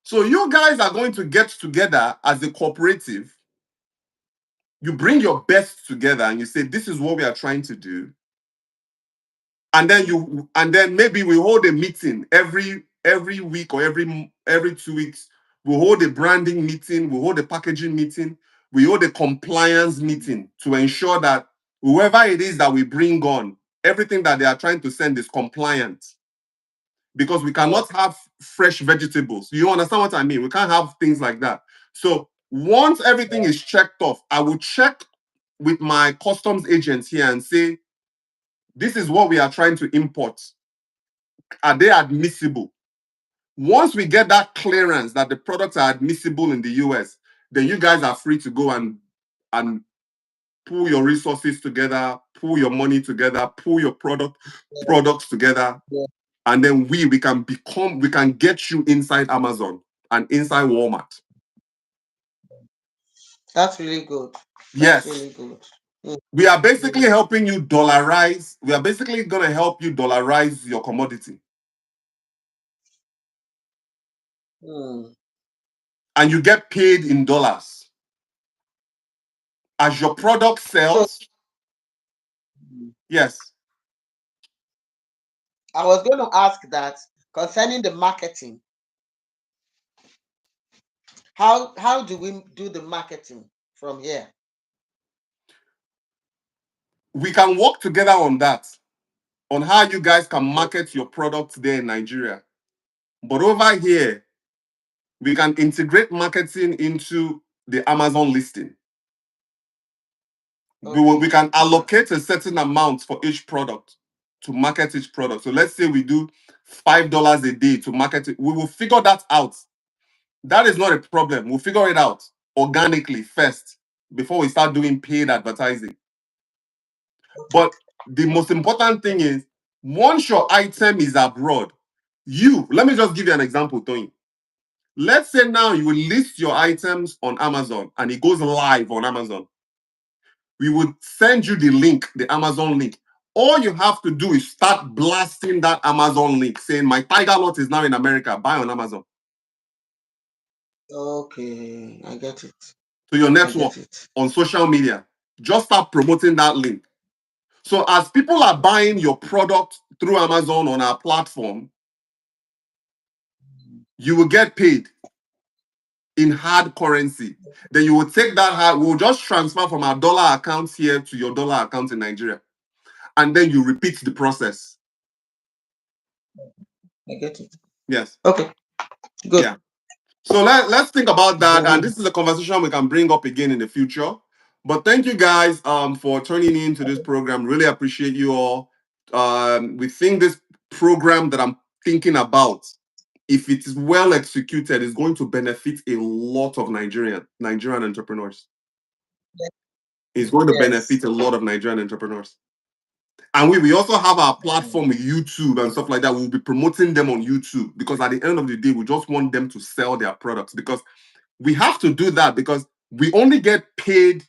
So you guys are going to get together as a cooperative. You bring your best together and you say, this is what we are trying to do. And then maybe we hold a meeting every week or every 2 weeks. We hold a branding meeting, we hold a packaging meeting, we hold a compliance meeting to ensure that whoever it is that we bring on, everything that they are trying to send is compliant. Because we cannot have fresh vegetables. You understand what I mean? We can't have things like that. So once everything is checked off, I will check with my customs agents here and say, this is what we are trying to import. Are they admissible? Once we get that clearance that the products are admissible in the US, then you guys are free to go and pull your resources together, pull your money together, pull your products together, and then we can get you inside Amazon and inside Walmart. That's really good. That's Yes. really good. We are basically helping you dollarize. We are basically going to help you dollarize your commodity. And you get paid in dollars. As your product sells. Yes. I was going to ask that concerning the marketing. How do we do the marketing from here? We can work together on that, on how you guys can market your products there in Nigeria. But over here, we can integrate marketing into the Amazon listing. We can allocate a certain amount for each product to market each product. So let's say we do $5 a day to market it. We will figure that out. That is not a problem. We'll figure it out organically first before we start doing paid advertising. But the most important thing is, once your item is abroad, let me just give you an example, Tony. Let's say now you will list your items on Amazon and it goes live on Amazon. We would send you the link, the Amazon link. All you have to do is start blasting that Amazon link saying, my Tiger Lot is now in America, buy on Amazon. Okay, I get it. To your network on social media. Just start promoting that link. So as people are buying your product through Amazon on our platform, you will get paid in hard currency. Then you will take that we'll just transfer from our dollar account here to your dollar account in Nigeria. And then you repeat the process. I get it. Yes. Okay. Good. Yeah. So let's think about that. And this is a conversation we can bring up again in the future. But thank you guys for tuning in to this program. Really appreciate you all. We think this program that I'm thinking about, if it is well executed, is going to benefit a lot of Nigerian entrepreneurs. It's going to benefit a lot of Nigerian entrepreneurs. And we also have our platform with YouTube and stuff like that. We'll be promoting them on YouTube because at the end of the day, we just want them to sell their products, because we have to do that because we only get paid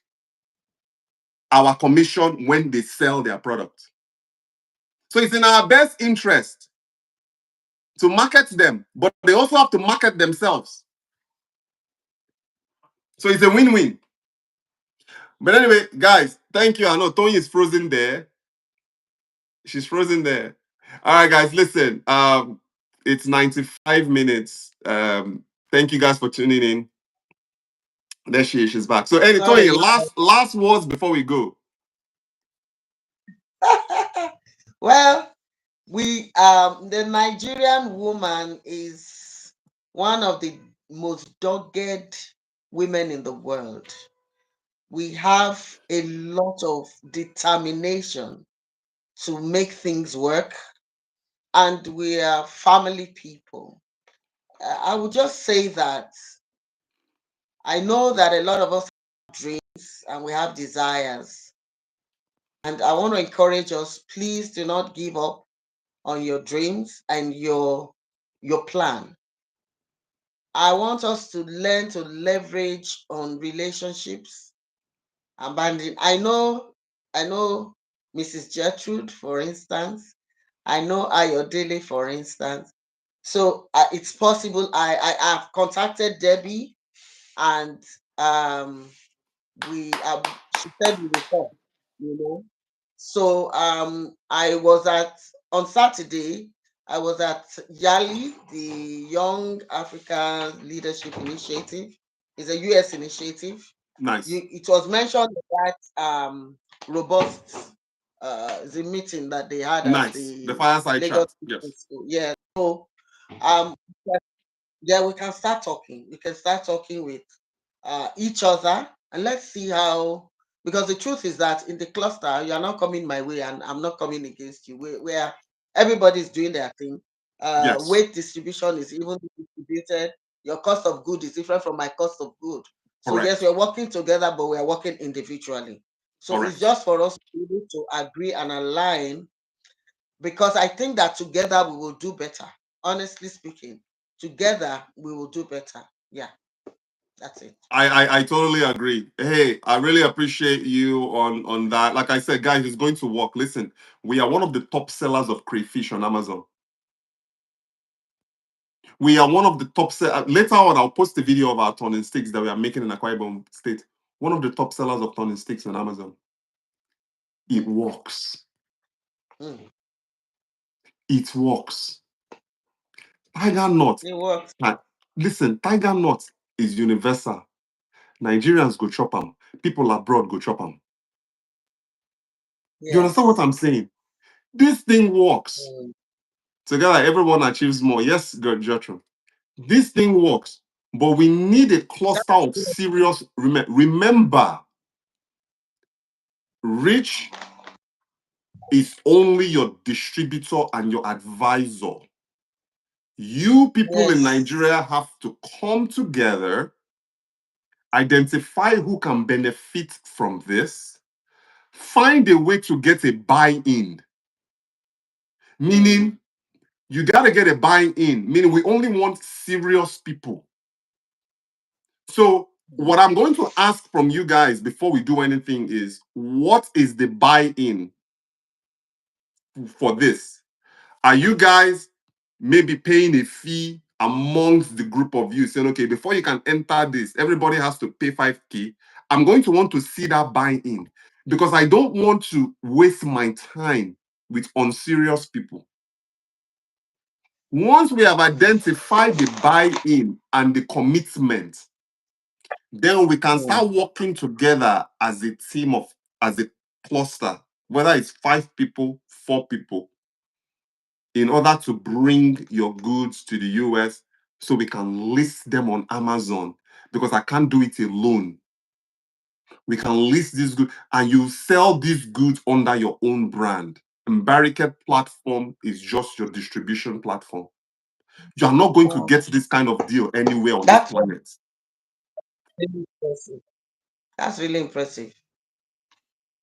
our commission when they sell their product. So it's in our best interest to market them, but they also have to market themselves. So it's a win-win. But anyway, guys, thank you. I know Tony is frozen there. She's frozen there. All right, guys, listen. It's 95 minutes. Thank you guys for tuning in. There she is. She's back. So, anyway, Tony, last words before we go. Well, the Nigerian woman is one of the most dogged women in the world. We have a lot of determination to make things work, and we are family people. I would just say that I know that a lot of us have dreams and we have desires. And I want to encourage us, please do not give up on your dreams and your plan. I want us to learn to leverage on relationships. Abandon. I know Mrs. Gertrude, for instance. I know Ayodele, for instance. So it's possible. I have contacted Debbie, and um, she said we will come. You know. So I was at on Saturday. I was at YALI, the Young African Leadership Initiative. It's a US initiative. Nice. It was mentioned that robust the meeting that they had at Nice. The the fireside Lagos chat. Yes. Business School. Yeah. So um yeah, we can start talking. We can start talking with each other, and let's see how. Because the truth is that in the cluster, you are not coming my way, and I'm not coming against you. Where everybody's doing their thing. Yes. Weight distribution is even distributed. Your cost of good is different from my cost of good. So yes, Correct. we're working together, but we are working individually. So it's Correct. just for us to be able to agree and align, because I think that together we will do better. Honestly speaking, together we will do better. Yeah, that's it. I totally agree. Hey, I really appreciate you on that. Like I said, guys, it's going to work. Listen, we are one of the top sellers of crayfish on Amazon. We are one of the top sellers. Later on, I'll post a video of our turning sticks that we are making in Akwa Ibom State. One of the top sellers of turning sticks on Amazon. It Mm, works. mm. It works. Tiger nut. It works. Listen, tiger nut is universal. Nigerians go chop them. People abroad go chop them. You understand what Yes. I'm saying? This thing works. Mm. Together, everyone achieves more. Yes, Gertrude. This thing works, but we need a cluster That's of serious. Remember, rich is only your distributor and your advisor. You people in yes. Nigeria have to come together, identify who can benefit from this, find a way to get a buy-in. Mm. Meaning, you got to get a buy-in. Meaning, we only want serious people. So, what I'm going to ask from you guys before we do anything is, what is the buy-in for this? Are you guys maybe paying a fee amongst the group of you, saying, okay, before you can enter this, everybody has to pay 5K? I'm going to want to see that buy-in, because I don't want to waste my time with unserious people. Once we have identified the buy-in and the commitment, then we can Mm. start working together as a team of, as a cluster, whether it's 5 people, 4 people, in order to bring your goods to the US so we can list them on Amazon, because I can't do it alone. We can list these goods and you sell these goods under your own brand. And Barricade platform is just your distribution platform. You are not going to Mm. get this kind of deal anywhere on this That's planet. really impressive. That's really impressive.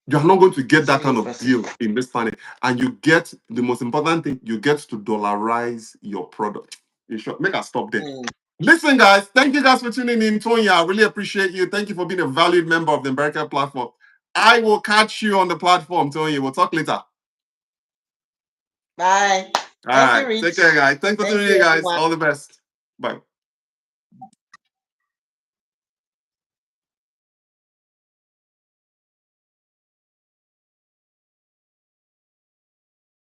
You're not going to get That's that really kind of impressive. deal in this planet. And you get the most important thing, you get to dollarize your product. In short, make us stop there. Mm. Listen, guys, thank you guys for tuning in. Tonya, I really appreciate you. Thank you for being a valued member of the American platform. I will catch you on the platform, Tonya. We'll talk later. Bye. All Thank you, right. Take care, Rich. guys. Thanks for Thank tuning in, you, guys. everyone. All the best. Bye.